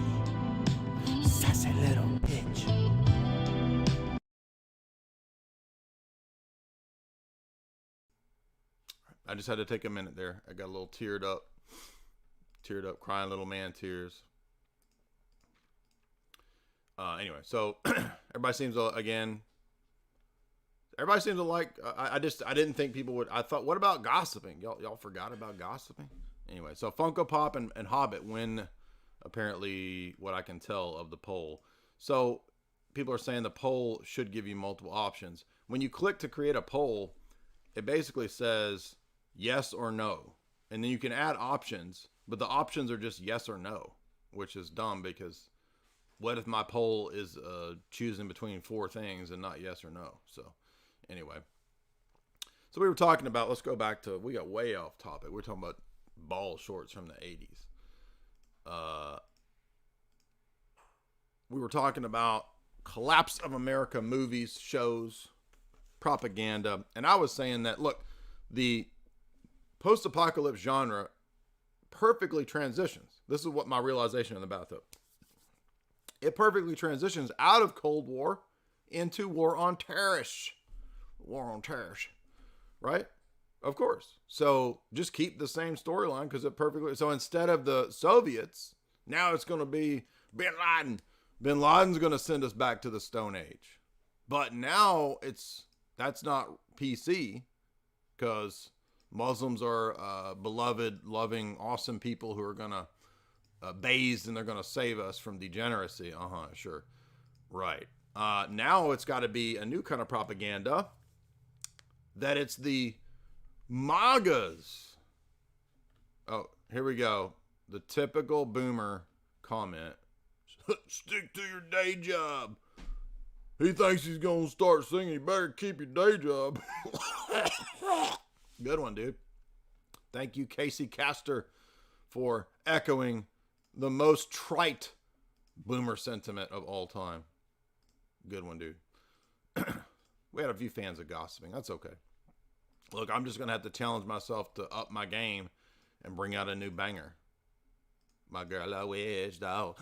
sassy little bitch. I just had to take a minute there. I got a little teared up, crying little man tears. Anyway, so everybody seems to like. I didn't think people would. I thought, what about gossiping? Y'all forgot about gossiping. Anyway, so Funko Pop and Hobbit win, apparently, what I can tell of the poll. So people are saying the poll should give you multiple options. When you click to create a poll, it basically says yes or no, and then you can add options, but the options are just yes or no, which is dumb because what if my poll is choosing between 4 things and not yes or no? So anyway, so we were talking about, let's go back to, we got way off topic. We're talking about ball shorts from the 80s. We were talking about collapse of America movies, shows, propaganda. And I was saying that, look, the post-apocalypse genre perfectly transitions. This is what my realization in the bathtub. It perfectly transitions out of Cold War into War on Terrorists. War on Terrorists, right? Of course. So just keep the same storyline because it perfectly. So instead of the Soviets, now it's going to be Bin Laden. Bin Laden's going to send us back to the Stone Age. But now that's not PC because Muslims are beloved, loving, awesome people who are going to bathed and they're going to save us from degeneracy. Sure. Right. Now it's got to be a new kind of propaganda that it's the MAGAs. Oh, here we go. The typical boomer comment. Stick to your day job. He thinks he's going to start singing. You better keep your day job. Good one, dude. Thank you, Casey Castor, for echoing the most trite boomer sentiment of all time. Good one, dude. We had a few fans of gossiping. That's okay. Look, I'm just going to have to challenge myself to up my game and bring out a new banger. My girl, I wish, oh.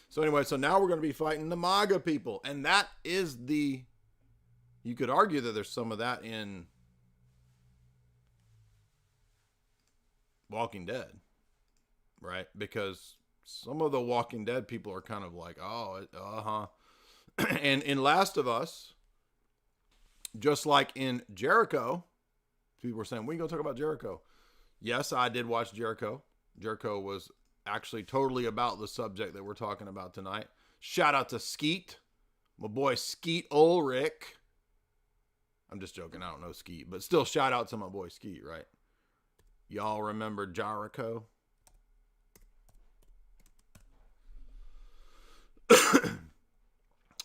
So anyway, so now we're going to be fighting the MAGA people. And that is you could argue that there's some of that in Walking Dead, right? Because some of the Walking Dead people are kind of like, And in Last of Us, just like in Jericho, people were saying, we going to talk about Jericho. Yes, I did watch Jericho. Jericho was actually totally about the subject that we're talking about tonight. Shout out to Skeet, my boy Skeet Ulrich. I'm just joking. I don't know Skeet, but still shout out to my boy Skeet, right? Y'all remember Jericho?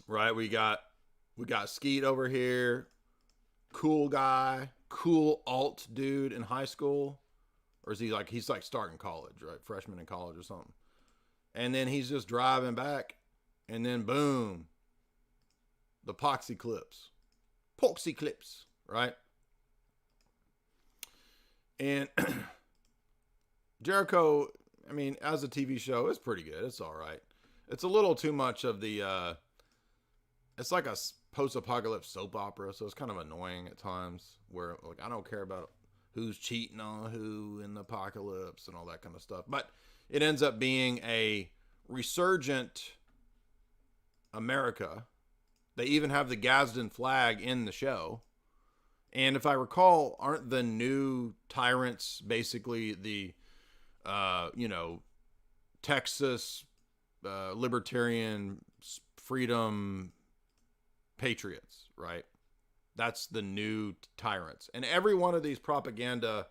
Right, we got Skeet over here, cool guy, cool alt dude in high school, or is he's like starting college, right? Freshman in college or something. And then he's just driving back, and then boom, the poxy clips, right? And Jericho, I mean, as a TV show, it's pretty good. It's all right. It's a little too much of the, it's like a post-apocalypse soap opera, so it's kind of annoying at times where, like, I don't care about who's cheating on who in the apocalypse and all that kind of stuff. But it ends up being a resurgent America. They even have the Gadsden flag in the show. And if I recall, aren't the new tyrants basically the, Texas libertarian freedom patriots, right? That's the new tyrants. And every one of these propaganda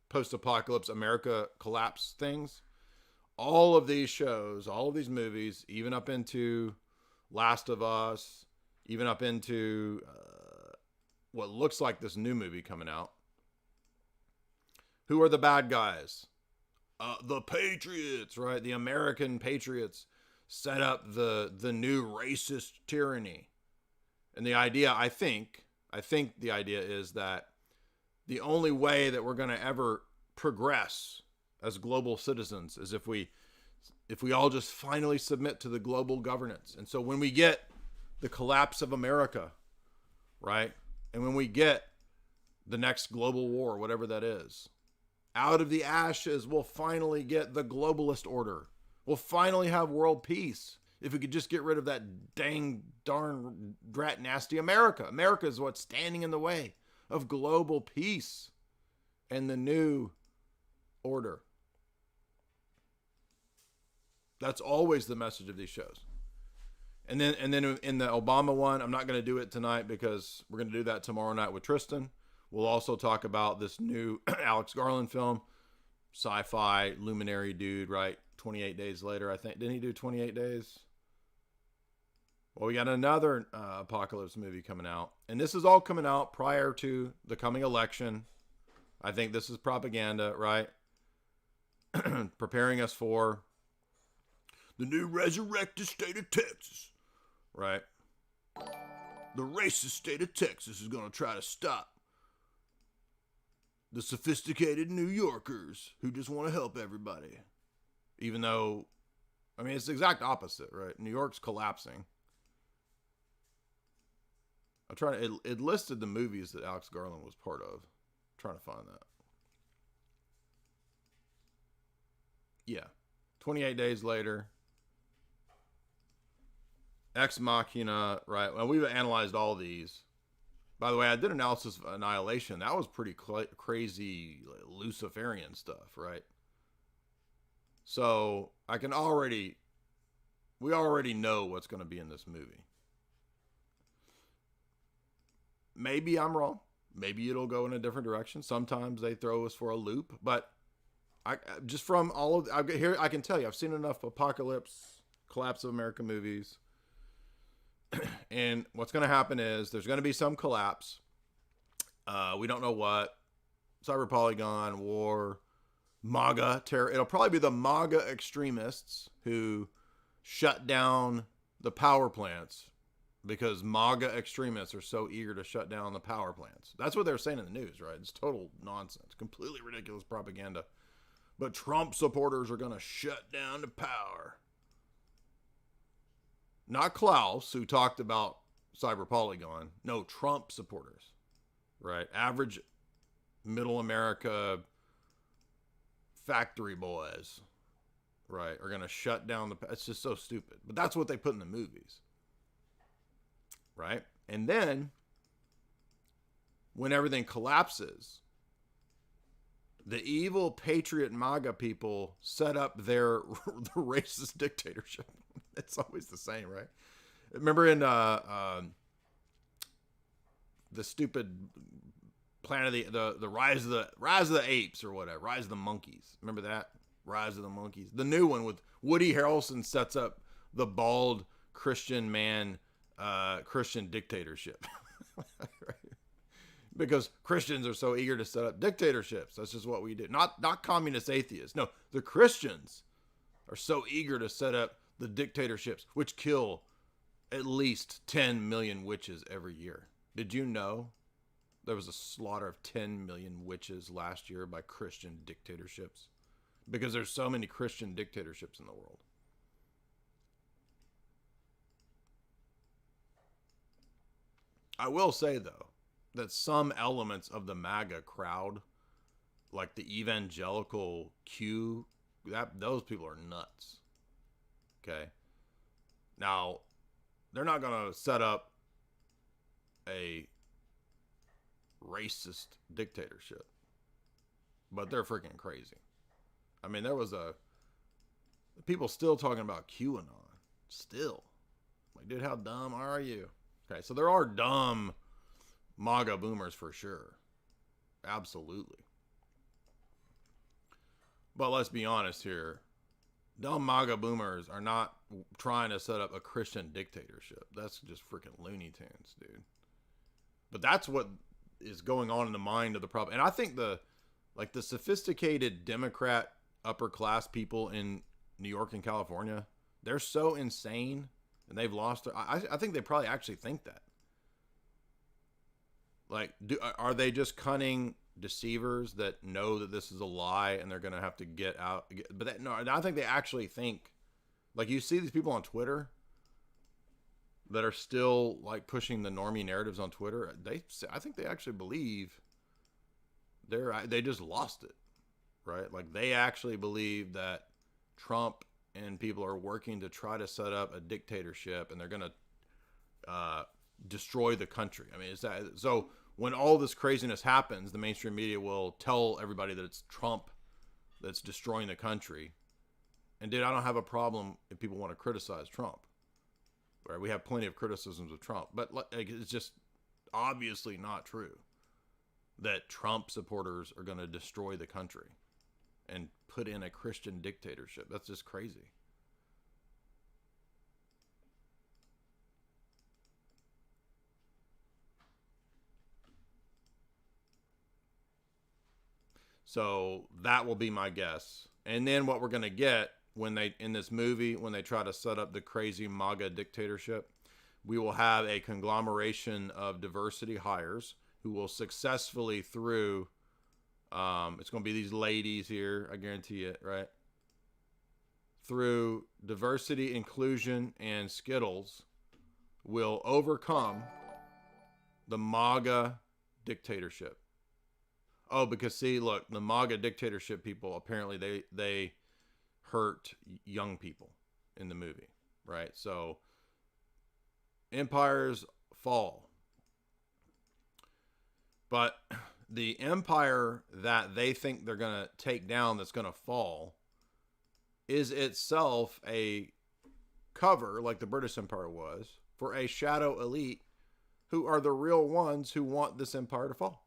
post-apocalypse America collapse things, all of these shows, all of these movies, even up into Last of Us, even up into what looks like this new movie coming out. Who are the bad guys? The Patriots, right? The American Patriots set up the new racist tyranny. And the idea, I think the idea is that the only way that we're going to ever progress as global citizens is if we all just finally submit to the global governance. And so when we get the collapse of America, right? And when we get the next global war, whatever that is, out of the ashes, we'll finally get the globalist order. We'll finally have world peace. If we could just get rid of that dang, darn, rat nasty America. America is what's standing in the way of global peace and the new order. That's always the message of these shows. And then in the Obama one, I'm not going to do it tonight because we're going to do that tomorrow night with Tristan. We'll also talk about this new Alex Garland film, sci-fi luminary dude, right? 28 Days Later, I think. Didn't he do 28 Days? Well, we got another apocalypse movie coming out. And this is all coming out prior to the coming election. I think this is propaganda, right? Preparing us for the new resurrected state of Texas, right? The racist state of Texas is going to try to stop the sophisticated New Yorkers who just want to help everybody. Even though, I mean, it's the exact opposite, right? New York's collapsing. It listed the movies that Alex Garland was part of. I'm trying to find that. Yeah. 28 Days Later. Ex Machina, right? Well, we've analyzed all these. By the way, I did analysis of Annihilation. That was pretty crazy Luciferian stuff, right? So we already know what's going to be in this movie. Maybe I'm wrong. Maybe it'll go in a different direction. Sometimes they throw us for a loop, but just from all of I can tell you, I've seen enough apocalypse, collapse of America movies. And what's going to happen is there's going to be some collapse. We don't know what. Cyber Polygon, war, MAGA terror. It'll probably be the MAGA extremists who shut down the power plants because MAGA extremists are so eager to shut down the power plants. That's what they're saying in the news, right? It's total nonsense. Completely ridiculous propaganda. But Trump supporters are going to shut down the power. Not Klaus, who talked about Cyber Polygon. No, Trump supporters, right? Average middle America factory boys, right, are going to shut down it's just so stupid. But that's what they put in the movies, right? And then when everything collapses, the evil patriot MAGA people set up the racist dictatorship. It's always the same, right? Remember in the stupid Planet of the Rise of the Apes or whatever, Rise of the Monkeys. Remember that? Rise of the Monkeys. The new one with Woody Harrelson sets up the bald Christian man, Christian dictatorship. Right? Because Christians are so eager to set up dictatorships. That's just what we do. Not communist atheists. No, the Christians are so eager to set up the dictatorships, which kill at least 10 million witches every year. Did you know there was a slaughter of 10 million witches last year by Christian dictatorships? Because there's so many Christian dictatorships in the world. I will say, though, that some elements of the MAGA crowd, like the evangelical Q, those people are nuts. Okay. Now, they're not going to set up a racist dictatorship, but they're freaking crazy. I mean, there was people still talking about QAnon. Still. Like, dude, how dumb are you? Okay, so there are dumb MAGA boomers for sure. Absolutely. But let's be honest here. Dumb MAGA boomers are not trying to set up a Christian dictatorship. That's just freaking Looney Tunes, dude. But that's what is going on in the mind of the problem. And I think the sophisticated Democrat upper class people in New York and California, they're so insane and they've lost their, I think they probably actually think that. Like, are they just cunning deceivers that know that this is a lie and they're going to have to get out? But no, I think they actually think, like, you see these people on Twitter that are still like pushing the normie narratives on Twitter. I think they actually believe they just lost it, right? Like, they actually believe that Trump and people are working to try to set up a dictatorship and they're going to destroy the country. I mean, so when all this craziness happens, the mainstream media will tell everybody that it's Trump that's destroying the country. And dude, I don't have a problem if people want to criticize Trump. Right? We have plenty of criticisms of Trump, but it's just obviously not true that Trump supporters are going to destroy the country and put in a Christian dictatorship. That's just crazy. So that will be my guess. And then what we're going to get when they, in this movie, when they try to set up the crazy MAGA dictatorship, we will have a conglomeration of diversity hires who will successfully through, it's going to be these ladies here, I guarantee it, right? Through diversity, inclusion, and Skittles, will overcome the MAGA dictatorship. Oh, because see, look, the MAGA dictatorship people, apparently they hurt young people in the movie, right? So empires fall. But the empire that they think they're going to take down that's going to fall is itself a cover, like the British Empire was, for a shadow elite who are the real ones who want this empire to fall.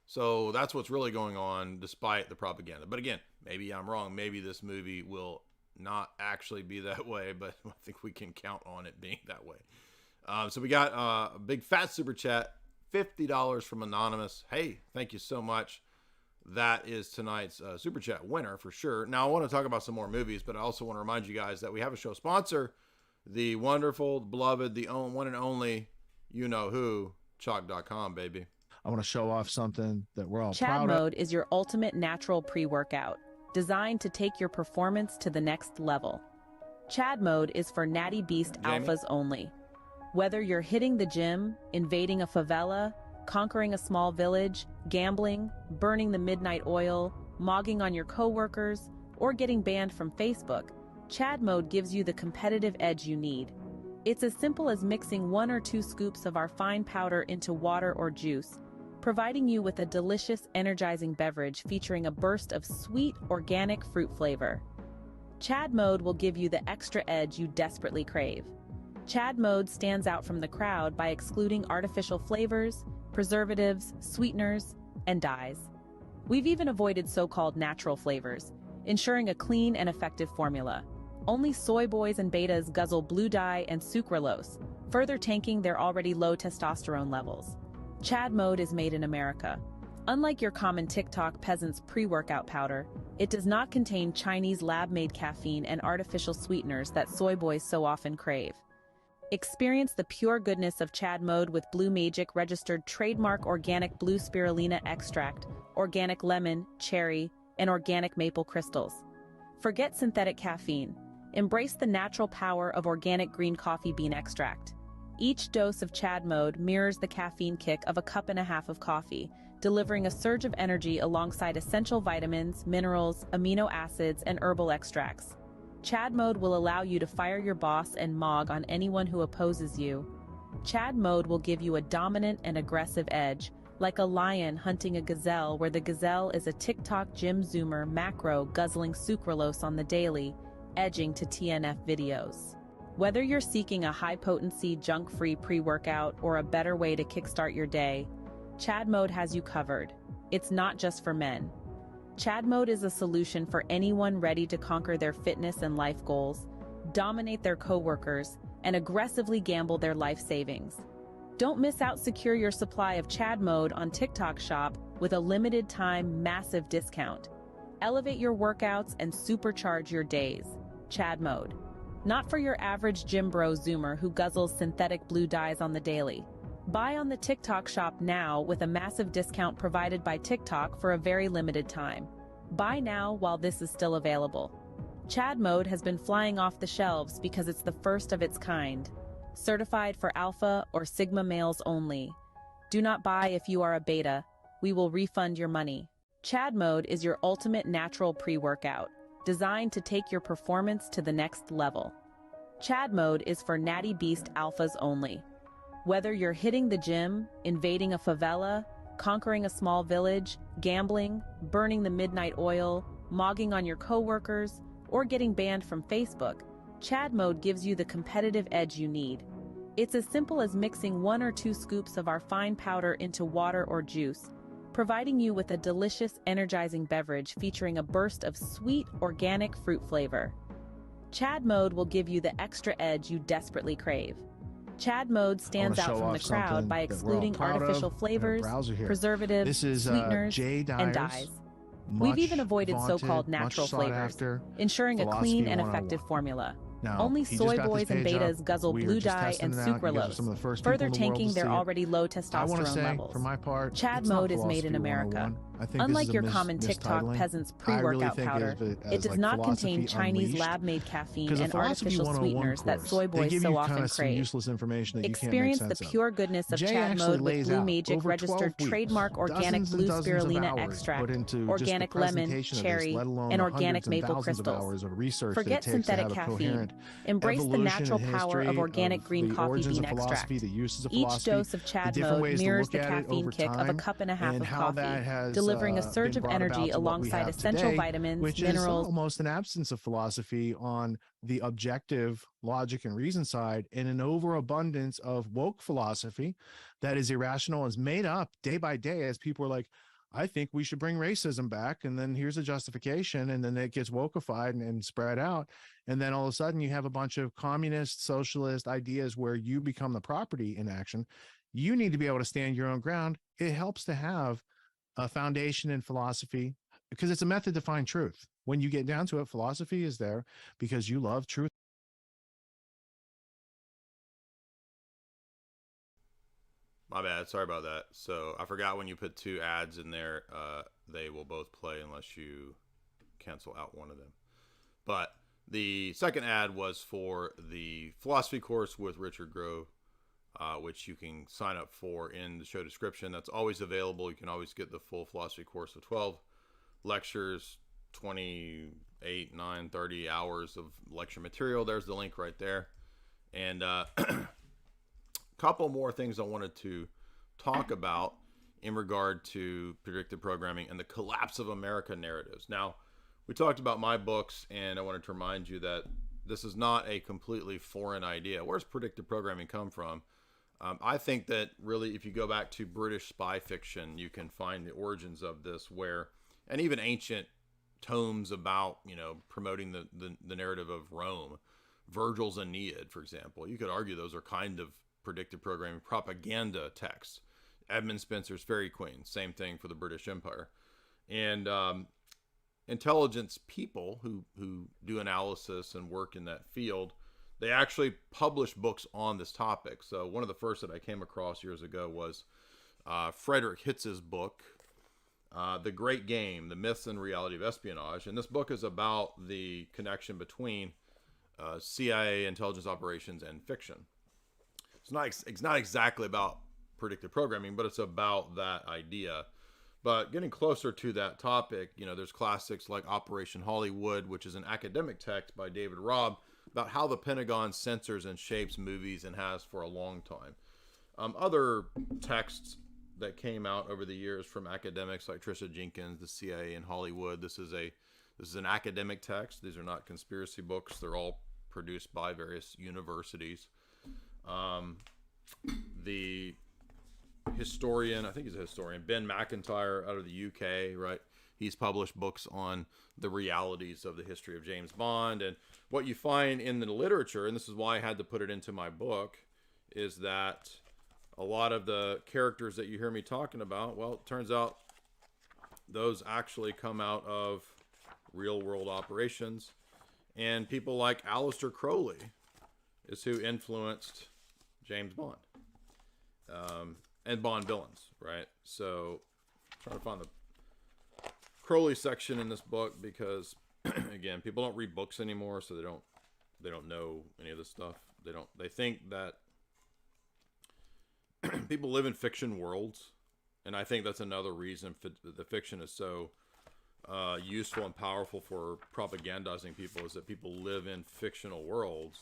So that's what's really going on despite the propaganda. But again, maybe I'm wrong. Maybe this movie will not actually be that way, but I think we can count on it being that way. So we got a big fat super chat, $50 from Anonymous. Hey, thank you so much. That is tonight's super chat winner for sure. Now I want to talk about some more movies, but I also want to remind you guys that we have a show sponsor, the wonderful, beloved, the one and only, you know who, Chalk.com, baby. I want to show off something that we're all Chad proud of. Mode is your ultimate natural pre-workout, designed to take your performance to the next level. Chad Mode is for Natty Beast Jamie? alphas only. Whether you're hitting the gym, invading a favela, conquering a small village, gambling, burning the midnight oil, mogging on your coworkers, or getting banned from Facebook, Chad Mode gives you the competitive edge you need. It's as simple as mixing 1 or 2 scoops of our fine powder into water or juice, providing you with a delicious, energizing beverage featuring a burst of sweet, organic fruit flavor. Chad Mode will give you the extra edge you desperately crave. Chad Mode stands out from the crowd by excluding artificial flavors, preservatives, sweeteners, and dyes. We've even avoided so-called natural flavors, ensuring a clean and effective formula. Only soy boys and betas guzzle blue dye and sucralose, further tanking their already low testosterone levels. Chad Mode is made in America. Unlike your common TikTok peasant's pre-workout powder, it does not contain Chinese lab-made caffeine and artificial sweeteners that soy boys so often crave. Experience the pure goodness of Chad Mode with Blue Magic registered trademark organic blue spirulina extract, organic lemon, cherry, and organic maple crystals. Forget synthetic caffeine. Embrace the natural power of organic green coffee bean extract. Each dose of Chad Mode mirrors the caffeine kick of a cup and a half of coffee, delivering a surge of energy alongside essential vitamins, minerals, amino acids, and herbal extracts. Chad mode will allow you to fire your boss and mog on anyone who opposes you. Chad mode will give you a dominant and aggressive edge, like a lion hunting a gazelle, where the gazelle is a TikTok gym zoomer macro guzzling sucralose on the daily, edging to TNF videos. Whether you're seeking a high-potency, junk-free pre-workout or a better way to kickstart your day, Chad mode has you covered. It's not just for men. Chad mode is a solution for anyone ready to conquer their fitness and life goals, dominate their coworkers, and aggressively gamble their life savings. Don't miss out. Secure your supply of Chad mode on TikTok Shop with a limited time massive discount. Elevate your workouts and supercharge your days. Chad mode. Not for your average gym bro zoomer who guzzles synthetic blue dyes on the daily. Buy on the TikTok Shop now with a massive discount provided by TikTok for a very limited time. Buy now while this is still available. Chad mode has been flying off the shelves because it's the first of its kind. Certified for alpha or sigma males only. Do not buy if you are a beta. We will refund your money. Chad mode is your ultimate natural pre-workout, designed to take your performance to the next level. Chad mode is for natty beast alphas only. Whether you're hitting the gym, invading a favela, conquering a small village, gambling, burning the midnight oil, mogging on your coworkers, or getting banned from Facebook, Chad mode gives you the competitive edge you need. It's as simple as mixing 1 or 2 scoops of our fine powder into water or juice, providing you with a delicious, energizing beverage featuring a burst of sweet, organic fruit flavor. Chad mode will give you the extra edge you desperately crave. Chad mode stands out from the crowd by excluding artificial flavors, preservatives, sweeteners, and dyes. We've even avoided so-called natural flavors, ensuring a clean and effective formula. Now, Only he soy just got this boys and page betas up. guzzle We are blue just dye testing and it out. You guys are sucralose, some of the first people further in the world tanking to their see it. already low I want to testosterone say, levels. for my part, Chad it's not mode is made in philosophy America. 101. I think Unlike this is your a common TikTok mistitling. peasants I really pre-workout think powder, of it it as does like not contain philosophy Chinese unleashed. lab-made caffeine Because a and philosophy artificial 101 sweeteners that course, soy they boys give so you often kind of some crave. useless information that you Experience can't the make sense pure goodness of Jay Chad actually mode with lays Blue out Magic over 12 registered weeks, trademark organic dozens and blue dozens of spirulina hours extract, put into organic just the lemon, presentation of cherry, this, let alone and the organic hundreds and maple thousands of crystals. hours of research Forget that it takes to synthetic have a caffeine. coherent Embrace the evolution natural and power of history organic green the coffee origins bean of philosophy, extract. the uses of Each philosophy, dose of the Chad different mode ways to mirrors look the at it caffeine over kick of a time, cup and a half and of how that coffee, has delivering a surge been of brought energy about to what we alongside have essential today, vitamins, which minerals. is almost an absence of philosophy on the objective logic and reason side, and an overabundance of woke philosophy that is irrational, is made up day by day as people are like, I think we should bring racism back, and then here's a justification, and then it gets wokeified and spread out, and then all of a sudden you have a bunch of communist, socialist ideas where you become the property in action. You need to be able to stand your own ground. It helps to have a foundation in philosophy because it's a method to find truth. When you get down to it, philosophy is there because you love truth. My bad. Sorry about that. So I forgot when you put 2 ads in there, they will both play unless you cancel out one of them. But the second ad was for the philosophy course with Richard Grove, which you can sign up for in the show description. That's always available. You can always get the full philosophy course of 12 lectures, 28, 9, 30 hours of lecture material. There's the link right there. And couple more things I wanted to talk about in regard to predictive programming and the collapse of America narratives. Now, we talked about my books, and I wanted to remind you that this is not a completely foreign idea. Where's predictive programming come from? I think that really, if you go back to British spy fiction, you can find the origins of this, where, and even ancient tomes about, promoting the narrative of Rome, Virgil's Aeneid, for example. You could argue those are kind of predictive programming propaganda texts. Edmund Spencer's Fairy Queen, same thing for the British Empire. And intelligence people who do analysis and work in that field, they actually publish books on this topic. So one of the first that I came across years ago was Frederick Hitz's book, The Great Game, The Myths and Reality of Espionage. And this book is about the connection between CIA intelligence operations and fiction. It's not exactly about predictive programming, but it's about that idea. But getting closer to that topic, there's classics like Operation Hollywood, which is an academic text by David Robb about how the Pentagon censors and shapes movies and has for a long time. Other texts that came out over the years from academics like Tristan Jenkins, the CIA in Hollywood. This is an academic text. These are not conspiracy books. They're all produced by various universities. The historian, I think he's a historian, Ben McIntyre out of the UK, right? He's published books on the realities of the history of James Bond. And what you find in the literature, and this is why I had to put it into my book, is that a lot of the characters that you hear me talking about, well, it turns out those actually come out of real world operations. And people like Aleister Crowley is who influenced James Bond. And Bond villains, right? So I'm trying to find the Crowley section in this book because, again, people don't read books anymore, so they don't know any of this stuff. They think that people live in fiction worlds, and I think that's another reason the fiction is so useful and powerful for propagandizing people, is that people live in fictional worlds.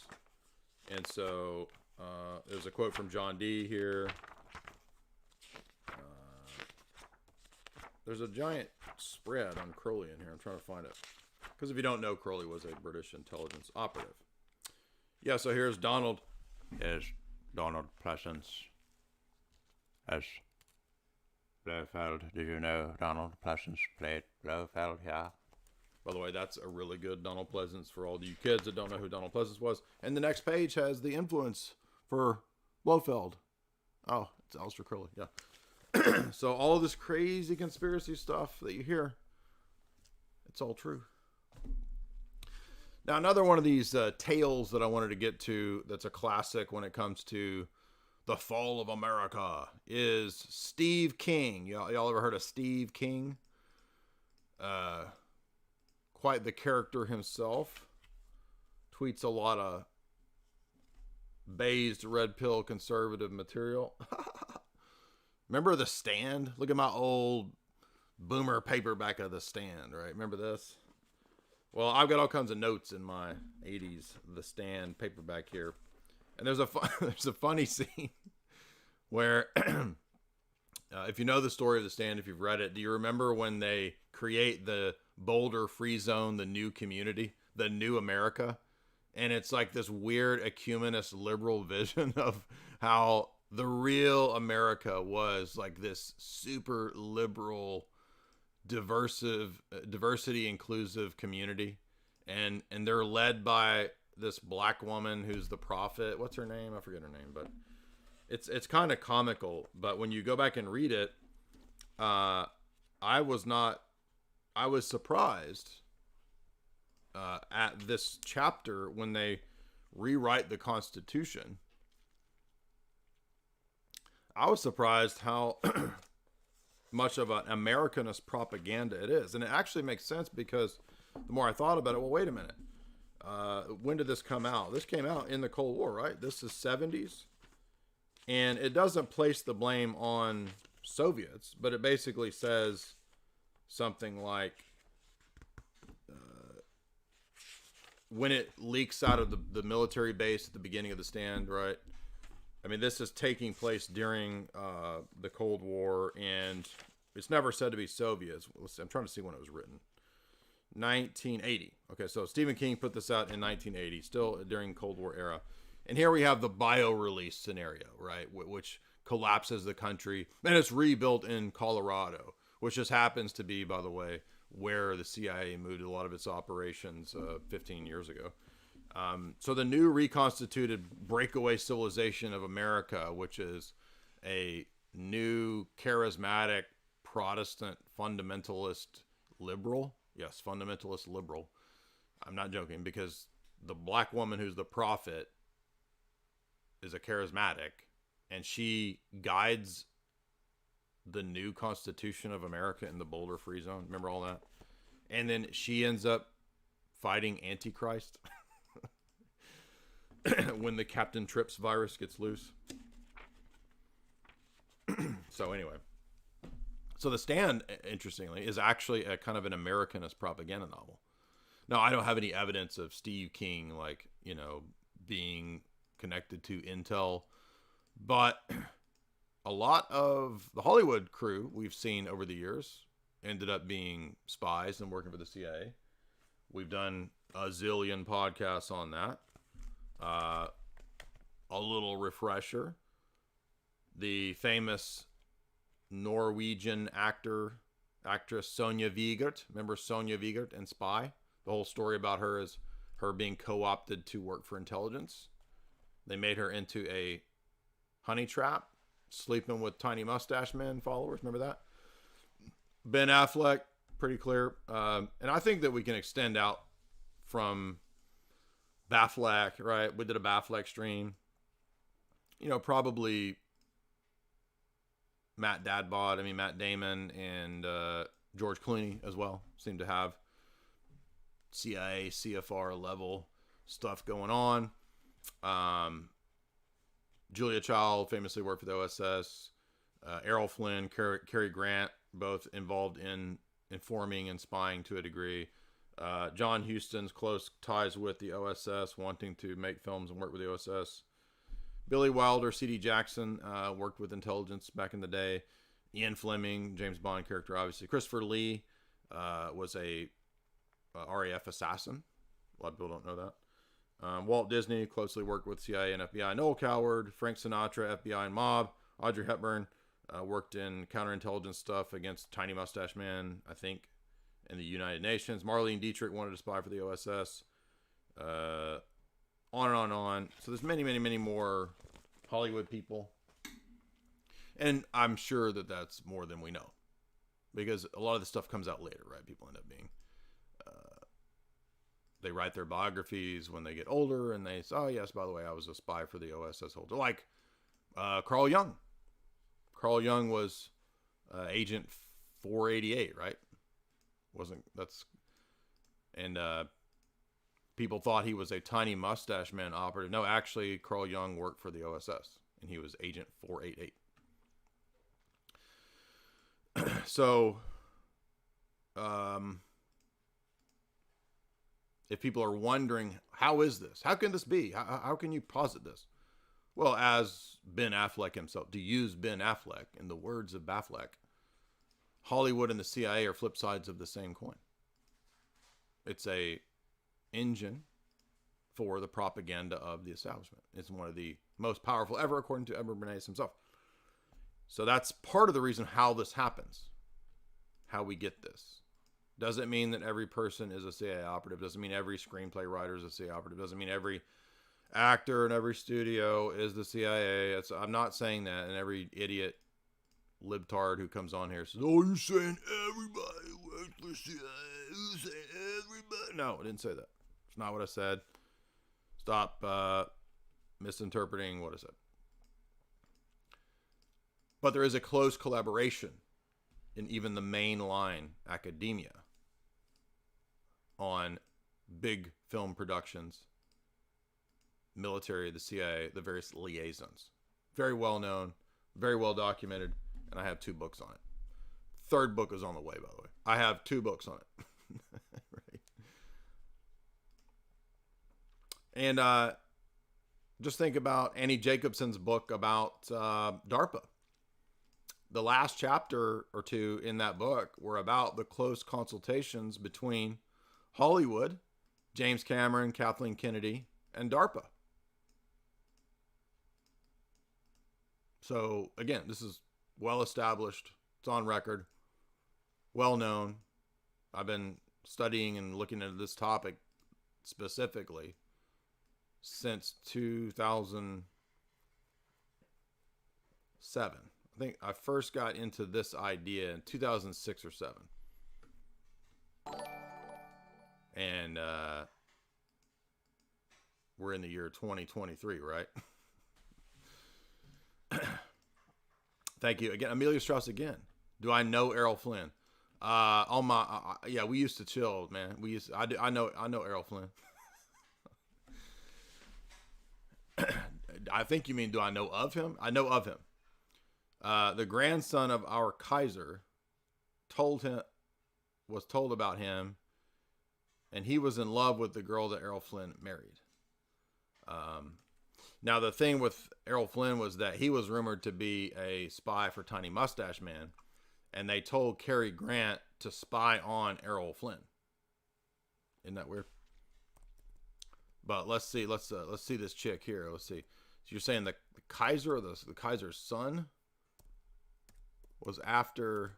And so there's a quote from John Dee here. There's a giant spread on Crowley in here. I'm trying to find it. Because if you don't know, Crowley was a British intelligence operative. Yeah, so here's Donald. Yes, Donald Pleasance. As Blofeld. Did you know Donald Pleasance played Blofeld? Yeah. By the way, that's a really good Donald Pleasance for all you kids that don't know who Donald Pleasance was. And the next page has the influence for Blofeld. Oh, it's Aleister Crowley. Yeah. So all of this crazy conspiracy stuff that you hear, it's all true. Now, another one of these tales that I wanted to get to that's a classic when it comes to the fall of America is Steve King. Y'all ever heard of Steve King? Quite the character himself. Tweets a lot of based red pill conservative material. Remember The Stand? Look at my old boomer paperback of The Stand, right? Remember this? Well, I've got all kinds of notes in my 80s The Stand paperback here. And there's a funny scene where, if you know the story of The Stand, if you've read it, do you remember when they create the Boulder Free Zone, the new community, the new America? And it's like this weird ecumenist liberal vision of how the real America was like this super liberal, diversity inclusive community. And they're led by this black woman who's the prophet. What's her name? I forget her name, but it's kind of comical. But when you go back and read it, I was surprised at this chapter when they rewrite the Constitution. I was surprised how much of an Americanist propaganda it is. And it actually makes sense because the more I thought about it, well, wait a minute. When did this come out? This came out in the Cold War, right? This is 70s. And it doesn't place the blame on Soviets, but it basically says something like, when it leaks out of the military base at the beginning of The Stand, right? I mean, this is taking place during the Cold War, and it's never said to be Soviets. I'm trying to see when it was written. 1980. Okay, so Stephen King put this out in 1980, still during Cold War era. And here we have the bio-release scenario, right, which collapses the country, and it's rebuilt in Colorado, which just happens to be, by the way, where the CIA moved a lot of its operations 15 years ago. So the new reconstituted breakaway civilization of America, which is a new charismatic Protestant fundamentalist liberal. Yes, fundamentalist liberal. I'm not joking, because the black woman who's the prophet is a charismatic, and she guides the new Constitution of America in the Boulder Free Zone. Remember all that? And then she ends up fighting Antichrist when the Captain Trips virus gets loose. So So The Stand, interestingly, is actually a kind of an Americanist propaganda novel. Now, I don't have any evidence of Steve King, like, being connected to Intel, but a lot of the Hollywood crew we've seen over the years ended up being spies and working for the CIA. We've done a zillion podcasts on that. A little refresher. The famous Norwegian actress Sonja Vigert. Remember Sonja Vigert in Spy? The whole story about her is her being co-opted to work for intelligence. They made her into a honey trap, sleeping with tiny mustache men followers. Remember that? Ben Affleck, pretty clear. And I think that we can extend out from Baffleck, right? We did a Baffleck stream. Probably Matt Damon and George Clooney as well seem to have CIA, CFR level stuff going on. Julia Child famously worked for the OSS. Errol Flynn, Cary Grant, both involved in informing and spying to a degree. John Huston's close ties with the OSS, wanting to make films and work with the OSS. Billy Wilder, C.D. Jackson, worked with intelligence back in the day. Ian Fleming, James Bond character, obviously. Christopher Lee was a RAF assassin. A lot of people don't know that. Walt Disney closely worked with CIA and FBI. Noel Coward, Frank Sinatra, FBI and mob. Audrey Hepburn worked in counterintelligence stuff against Tiny Mustache Man, I think, in the United Nations. Marlene Dietrich wanted to spy for the OSS. On and on and on. So there's many, many, many more Hollywood people. And I'm sure that that's more than we know. Because a lot of the stuff comes out later, right? People end up being... they write their biographies when they get older, and they say, oh, yes, by the way, I was a spy for the OSS holder. Like Carl Jung. Carl Jung was Agent 488, right? And people thought he was a Tiny Mustache Man operative. No, actually, Carl Jung worked for the OSS, and he was Agent 488. So, if people are wondering, how is this? How can this be? How can you posit this? Well, as Ben Affleck himself, to use Ben Affleck in the words of Baffleck, Hollywood and the CIA are flip sides of the same coin. It's a engine for the propaganda of the establishment. It's one of the most powerful ever, according to Edward Bernays himself. So that's part of the reason how this happens, how we get this. Doesn't mean that every person is a CIA operative. Doesn't mean every screenplay writer is a CIA operative. Doesn't mean every actor in every studio is the CIA. I'm not saying that. And every idiot libtard who comes on here says, oh, you're saying everybody works for the CIA. You're saying everybody. No, I didn't say that. It's not what I said. Stop misinterpreting what I said. But there is a close collaboration in even the mainline academia on big film productions, military, the CIA, the various liaisons. Very well known, very well documented, and I have 2 books on it. Third book is on the way, by the way. I have 2 books on it. Right. And just think about Annie Jacobson's book about DARPA. The last chapter or 2 in that book were about the close consultations between Hollywood, James Cameron, Kathleen Kennedy, and DARPA. So, again, this is well established. It's on record. Well known. I've been studying and looking into this topic specifically since 2007. I think I first got into this idea in 2006 or 7. And we're in the year 2023, right? Thank you again, Amelia Strauss. Again, do I know Errol Flynn? Yeah, we used to chill, man. I know Errol Flynn. I think you mean, do I know of him? I know of him. The grandson of our Kaiser told about him, and he was in love with the girl that Errol Flynn married. Now the thing with Errol Flynn was that he was rumored to be a spy for Tiny Mustache Man, and they told Cary Grant to spy on Errol Flynn. Isn't that weird? But let's see this chick here. Let's see. So you're saying the Kaiser or the Kaiser's son was after.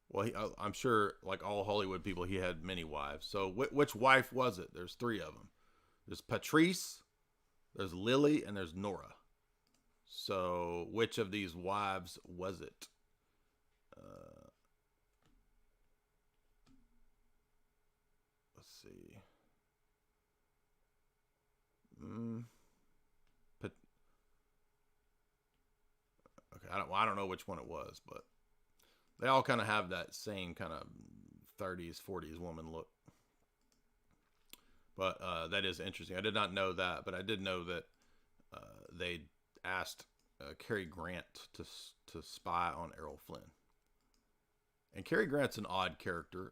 Well, I'm sure, like all Hollywood people, he had many wives. So which wife was it? There's 3 of them. There's Patrice, there's Lily, and there's Nora. So which of these wives was it? Let's see. Okay, I don't know which one it was, but they all kind of have that same kind of 30s, 40s woman look. But that is interesting. I did not know that, but I did know that they asked Cary Grant to spy on Errol Flynn. And Cary Grant's an odd character.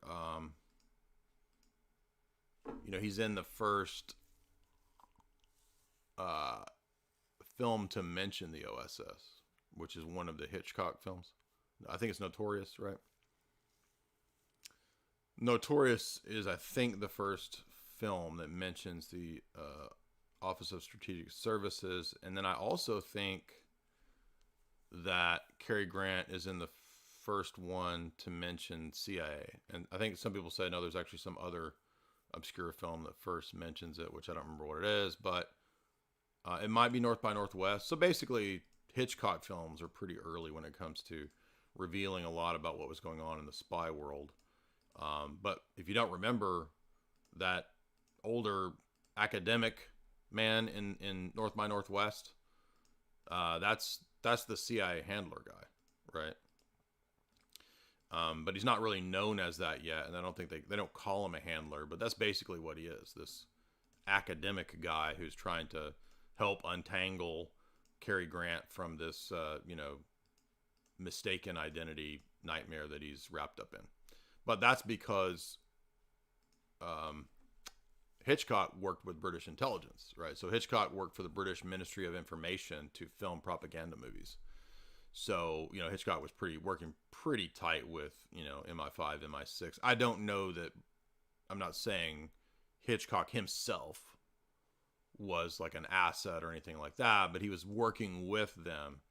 He's in the first film to mention the OSS, which is one of the Hitchcock films. I think it's Notorious, right? Notorious is, I think, the first film that mentions the Office of Strategic Services. And then I also think that Cary Grant is in the first one to mention CIA. And I think some people say, no, there's actually some other obscure film that first mentions it, which I don't remember what it is, but it might be North by Northwest. So basically, Hitchcock films are pretty early when it comes to revealing a lot about what was going on in the spy world. But if you don't remember, that older academic man in North by Northwest, that's the CIA handler guy, right? But he's not really known as that yet, and I don't think they don't call him a handler, but that's basically what he is, this academic guy who's trying to help untangle Cary Grant from this, mistaken identity nightmare that he's wrapped up in. But that's because Hitchcock worked with British intelligence, right? So Hitchcock worked for the British Ministry of Information to film propaganda movies. So, Hitchcock was working pretty tight with, MI5, MI6. I don't know that, I'm not saying Hitchcock himself was like an asset or anything like that, but he was working with them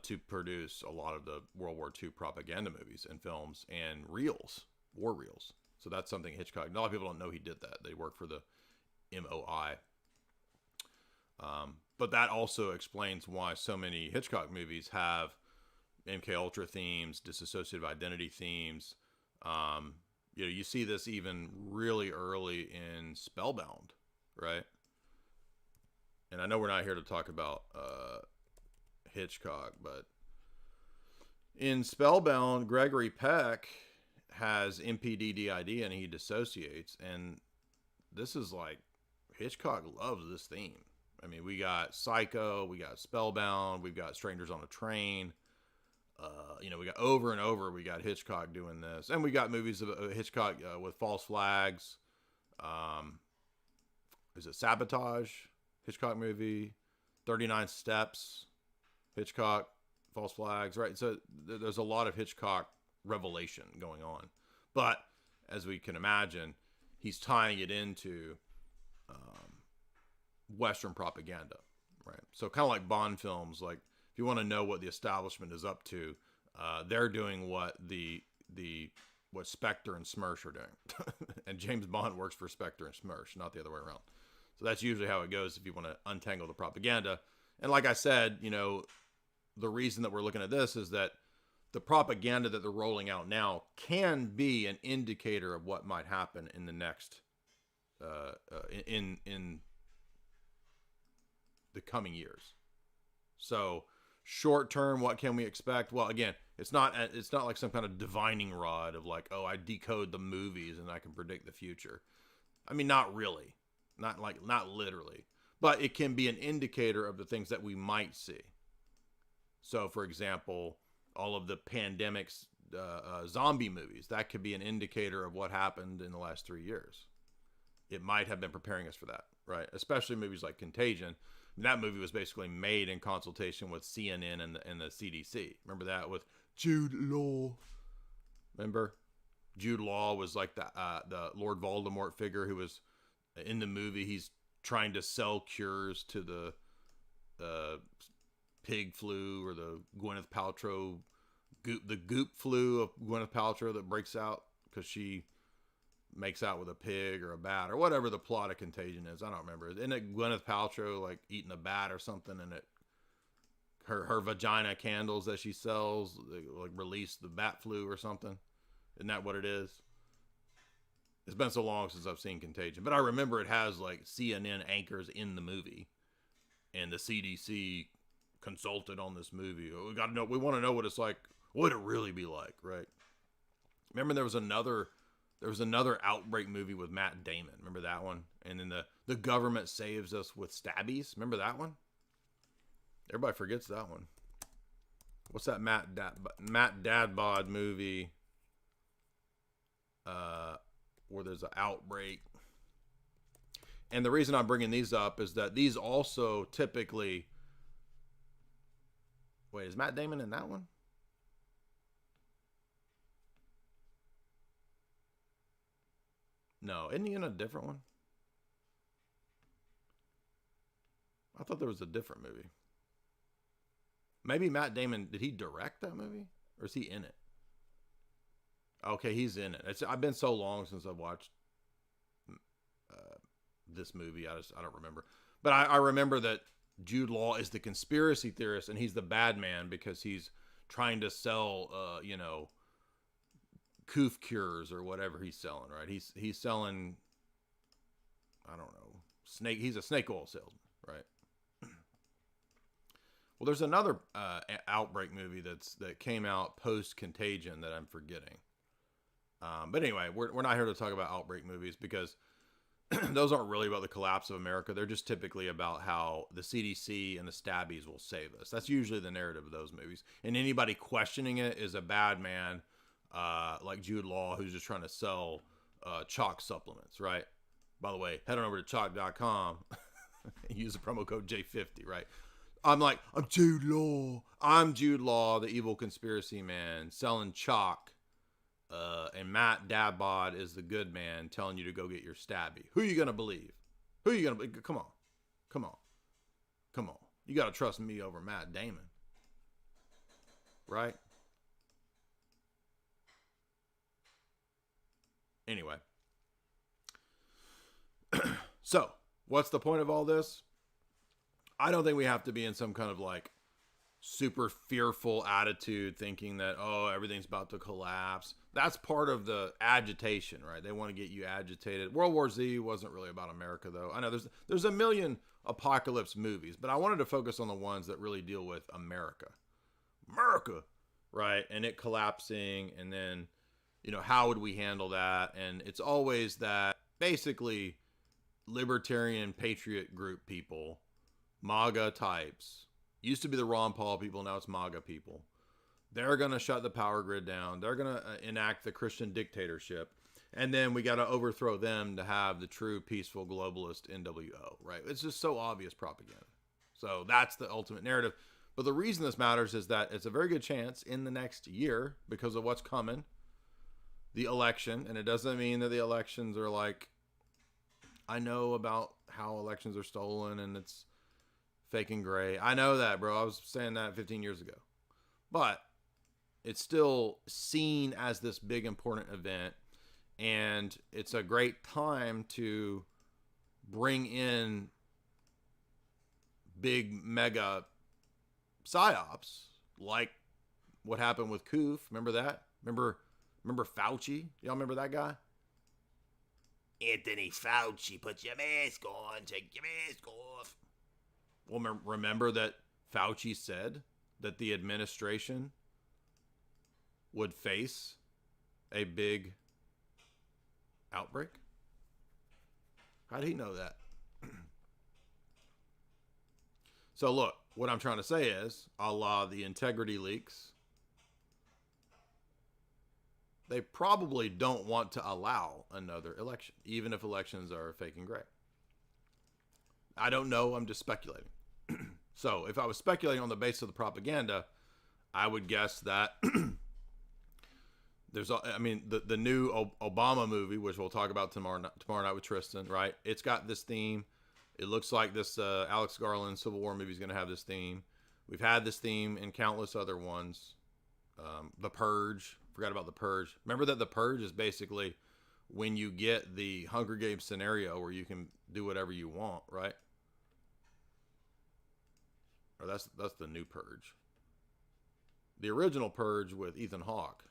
to produce a lot of the World War II propaganda movies and films and reels, war reels. So that's something Hitchcock, a lot of people don't know he did that. They worked for the MOI. But that also explains why so many Hitchcock movies have MK Ultra themes, dissociative identity themes. You see this even really early in Spellbound, right? And I know we're not here to talk about Hitchcock, but in Spellbound, Gregory Peck has MPDDID and he dissociates. And this is like, Hitchcock loves this theme. I mean, we got Psycho, we got Spellbound, we've got Strangers on a Train. We got over and over, we got Hitchcock doing this. And we got movies of Hitchcock with False Flags. Is it Sabotage? Hitchcock movie. 39 Steps. Hitchcock. False Flags, right? So there's a lot of Hitchcock revelation going on. But as we can imagine, he's tying it into Western propaganda, right? So kind of like Bond films, like if you want to know what the establishment is up to, they're doing what what Spectre and Smersh are doing. And James Bond works for Spectre and Smersh, not the other way around. So that's usually how it goes if you want to untangle the propaganda. And like I said, the reason that we're looking at this is that the propaganda that they're rolling out now can be an indicator of what might happen in the next, in the coming years. So short term, what can we expect? Well, again, it's not like some kind of divining rod of like, oh, I decode the movies and I can predict the future. I mean, not really, not literally, but it can be an indicator of the things that we might see. So, for example, all of the pandemics, zombie movies, that could be an indicator of what happened in the last 3 years. It might have been preparing us for that, right? Especially movies like Contagion. That movie was basically made in consultation with CNN and the CDC. Remember that with Jude Law? Remember? Jude Law was like the Lord Voldemort figure who was in the movie. He's trying to sell cures to the pig flu or the Gwyneth Paltrow the goop flu of Gwyneth Paltrow that breaks out because she makes out with a pig or a bat or whatever the plot of Contagion is. I don't remember. Isn't it Gwyneth Paltrow like eating a bat or something, and her vagina candles that she sells like release the bat flu or something? Isn't that what it is? It's been so long since I've seen Contagion, but I remember it has like CNN anchors in the movie, and the CDC consulted on this movie. We got to know. We want to know what it's like. What would it really be like, right? Remember there was another outbreak movie with Matt Damon. Remember that one? And then the government saves us with stabbies. Remember that one? Everybody forgets that one. What's that Matt Dadbod movie? Where there's an outbreak. And the reason I'm bringing these up is that these also typically... Wait, is Matt Damon in that one? No, isn't he in a different one? I thought there was a different movie. Maybe Matt Damon, did he direct that movie? Or is he in it? Okay, he's in it. I've been so long since I've watched this movie. I don't remember. But I remember that Jude Law is the conspiracy theorist, and he's the bad man because he's trying to sell, coof cures or whatever he's selling, right? He's selling, I don't know, snake. He's a snake oil salesman, right? Well, there's another outbreak movie that came out post Contagion that I'm forgetting. But anyway, we're not here to talk about outbreak movies because those aren't really about the collapse of America. They're just typically about how the CDC and the stabbies will save us. That's usually the narrative of those movies. And anybody questioning it is a bad man, like Jude Law, who's just trying to sell chalk supplements, right? By the way, head on over to chalk.com and use the promo code J50, right? I'm Jude Law. I'm Jude Law, the evil conspiracy man, selling chalk. And Matt Dadbod is the good man telling you to go get your stabby. Who are you going to believe? Who are you going to believe? Come on. You got to trust me over Matt Damon. Right? Anyway. So, what's the point of all this? I don't think we have to be in some kind of like super fearful attitude thinking that, oh, everything's about to collapse. That's part of the agitation, right? They want to get you agitated. World War Z wasn't really about America, though. I know there's a million apocalypse movies, but I wanted to focus on the ones that really deal with America, right? And it collapsing, and then, how would we handle that? And it's always that basically libertarian patriot group people, MAGA types, used to be the Ron Paul people, now it's MAGA people. They're going to shut the power grid down. They're going to enact the Christian dictatorship. And then we got to overthrow them to have the true peaceful globalist NWO, right? It's just so obvious propaganda. So that's the ultimate narrative. But the reason this matters is that it's a very good chance in the next year, because of what's coming, the election. And it doesn't mean that the elections are like, I know about how elections are stolen and it's fake and gray. I know that, bro. I was saying that 15 years ago. But it's still seen as this big important event, and it's a great time to bring in big mega psyops like what happened with Koof. Remember that? Remember Fauci? Y'all remember that guy? Anthony Fauci, put your mask on, take your mask off. Well, remember that Fauci said that the administration would face a big outbreak? How did he know that? So look, what I'm trying to say is, a la the integrity leaks, they probably don't want to allow another election, even if elections are fake and gray. I don't know. I'm just speculating. So if I was speculating on the basis of the propaganda, I would guess that the new Obama movie, which we'll talk about tomorrow night with Tristan, right? It's got this theme. It looks like this Alex Garland Civil War movie is going to have this theme. We've had this theme in countless other ones. The Purge. Forgot about The Purge. Remember that The Purge is basically when you get the Hunger Games scenario where you can do whatever you want, right? Or that's the new Purge. The original Purge with Ethan Hawke.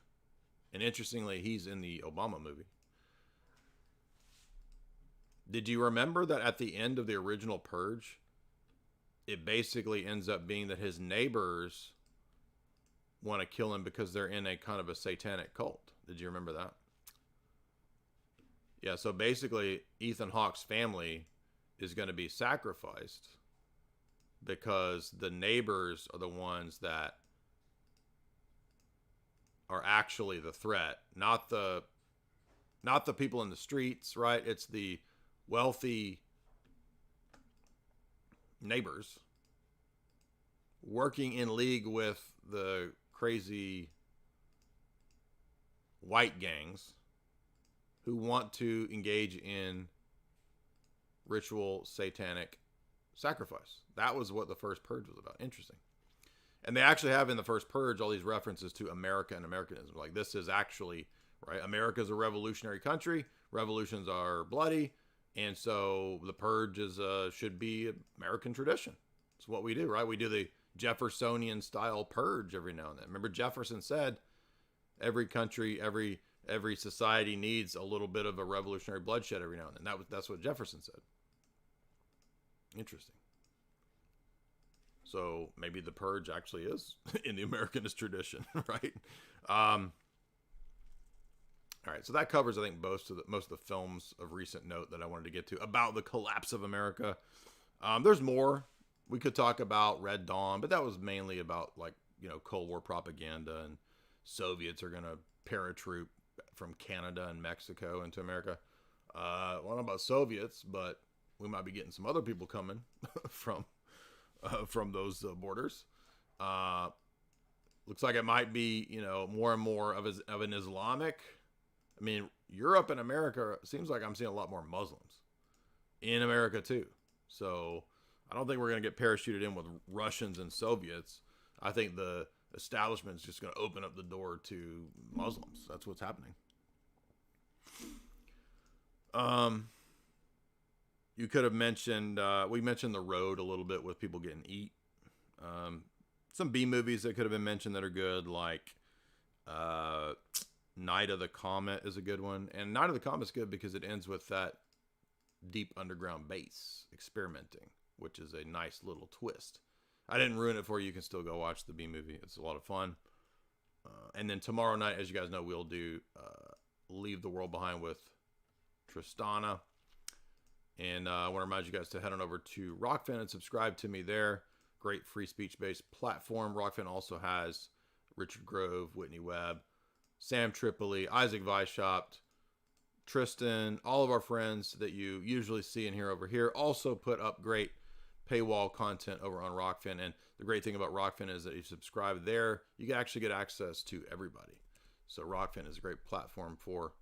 And interestingly, he's in the Obama movie. Did you remember that at the end of the original Purge, it basically ends up being that his neighbors want to kill him because they're in a kind of a satanic cult? Did you remember that? Yeah, so basically Ethan Hawke's family is going to be sacrificed because the neighbors are the ones that are actually the threat, not the people in the streets, right? It's the wealthy neighbors working in league with the crazy white gangs who want to engage in ritual satanic sacrifice. That was what the first Purge was about. Interesting. And they actually have in the first Purge all these references to America and Americanism. Like, this is actually, right, America's a revolutionary country. Revolutions are bloody. And so the Purge is should be American tradition. It's what we do, right? We do the Jeffersonian style purge every now and then. Remember, Jefferson said every country, every society needs a little bit of a revolutionary bloodshed every now and then. That's what Jefferson said. Interesting. So maybe the Purge actually is in the Americanist tradition, right? All right, so that covers, I think, most of the films of recent note that I wanted to get to about the collapse of America. There's more. We could talk about Red Dawn, but that was mainly about, like, Cold War propaganda, and Soviets are going to paratroop from Canada and Mexico into America. I don't know about Soviets, but we might be getting some other people coming from those borders. Looks like it might be, more and more of an Islamic. I mean, Europe and America, seems like I'm seeing a lot more Muslims in America too. So I don't think we're going to get parachuted in with Russians and Soviets. I think the establishment is just going to open up the door to Muslims. That's what's happening. You could have mentioned, we mentioned The Road a little bit with people getting eat. Some B movies that could have been mentioned that are good, like Night of the Comet is a good one. And Night of the Comet is good because it ends with that deep underground base experimenting, which is a nice little twist. I didn't ruin it for you. You can still go watch the B movie. It's a lot of fun. And then tomorrow night, as you guys know, we'll do Leave the World Behind with Tristana. And I want to remind you guys to head on over to Rockfin and subscribe to me there. Great free speech-based platform. Rockfin also has Richard Grove, Whitney Webb, Sam Tripoli, Isaac Weishaupt, Tristan, all of our friends that you usually see and hear over here also put up great paywall content over on Rockfin. And the great thing about Rockfin is that if you subscribe there, you can actually get access to everybody. So Rockfin is a great platform for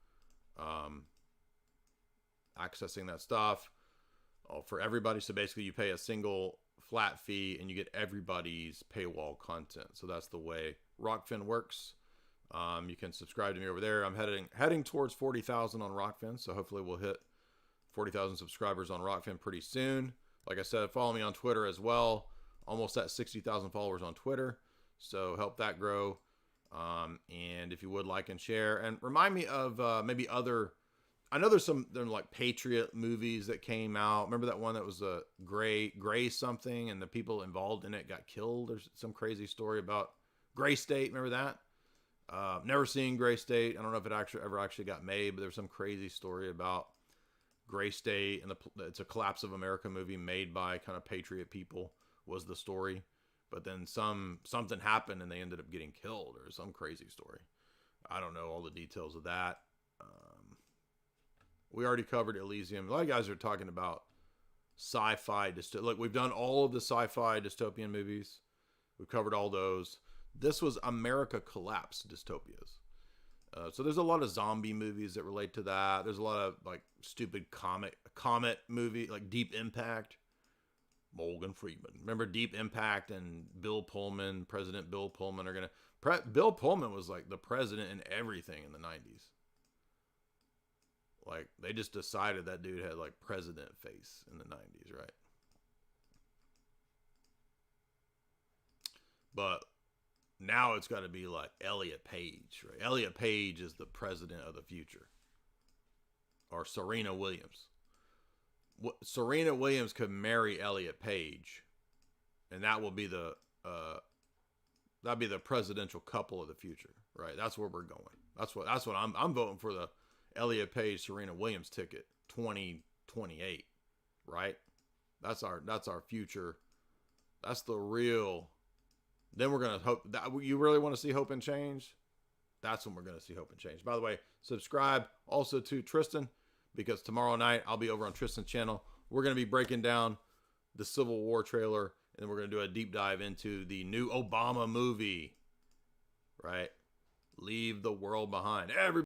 accessing that stuff for everybody. So basically you pay a single flat fee and you get everybody's paywall content. So that's the way Rockfin works. You can subscribe to me over there. I'm heading towards 40,000 on Rockfin. So hopefully we'll hit 40,000 subscribers on Rockfin pretty soon. Like I said, follow me on Twitter as well. Almost at 60,000 followers on Twitter. So help that grow. And if you would, like and share, and remind me of maybe other, I know there's like Patriot movies that came out. Remember that one that was a gray something, and the people involved in it got killed? There's some crazy story about Gray State. Remember that? Never seen Gray State. I don't know if it ever actually got made, but there's some crazy story about Gray State, and it's a Collapse of America movie made by kind of Patriot people was the story. but then something happened and they ended up getting killed or some crazy story. I don't know all the details of that. We already covered Elysium. A lot of guys are talking about sci-fi Look, we've done all of the sci-fi dystopian movies. We've covered all those. This was America Collapse dystopias. So there's a lot of zombie movies that relate to that. There's a lot of like stupid comet movie, like Deep Impact. Morgan Freeman. Remember Deep Impact and Bill Pullman, President Bill Pullman are going to... Bill Pullman was like the president in everything in the 90s. Like, they just decided that dude had like president face in the 90s, right? But now it's got to be like Elliot Page, right? Elliot Page is the president of the future. Or Serena Williams. Serena Williams could marry Elliot Page, and that will be that'd be the presidential couple of the future, right? That's where we're going. That's what I'm voting for, the Elliot Page Serena Williams ticket 2028, right? That's our future. That's the real. Then we're gonna hope that you really want to see hope and change. That's when we're gonna see hope and change. By the way, subscribe also to Tristan, because tomorrow night I'll be over on Tristan's channel. We're going to be breaking down the Civil War trailer, and we're going to do a deep dive into the new Obama movie, right? Leave the World Behind. Everybody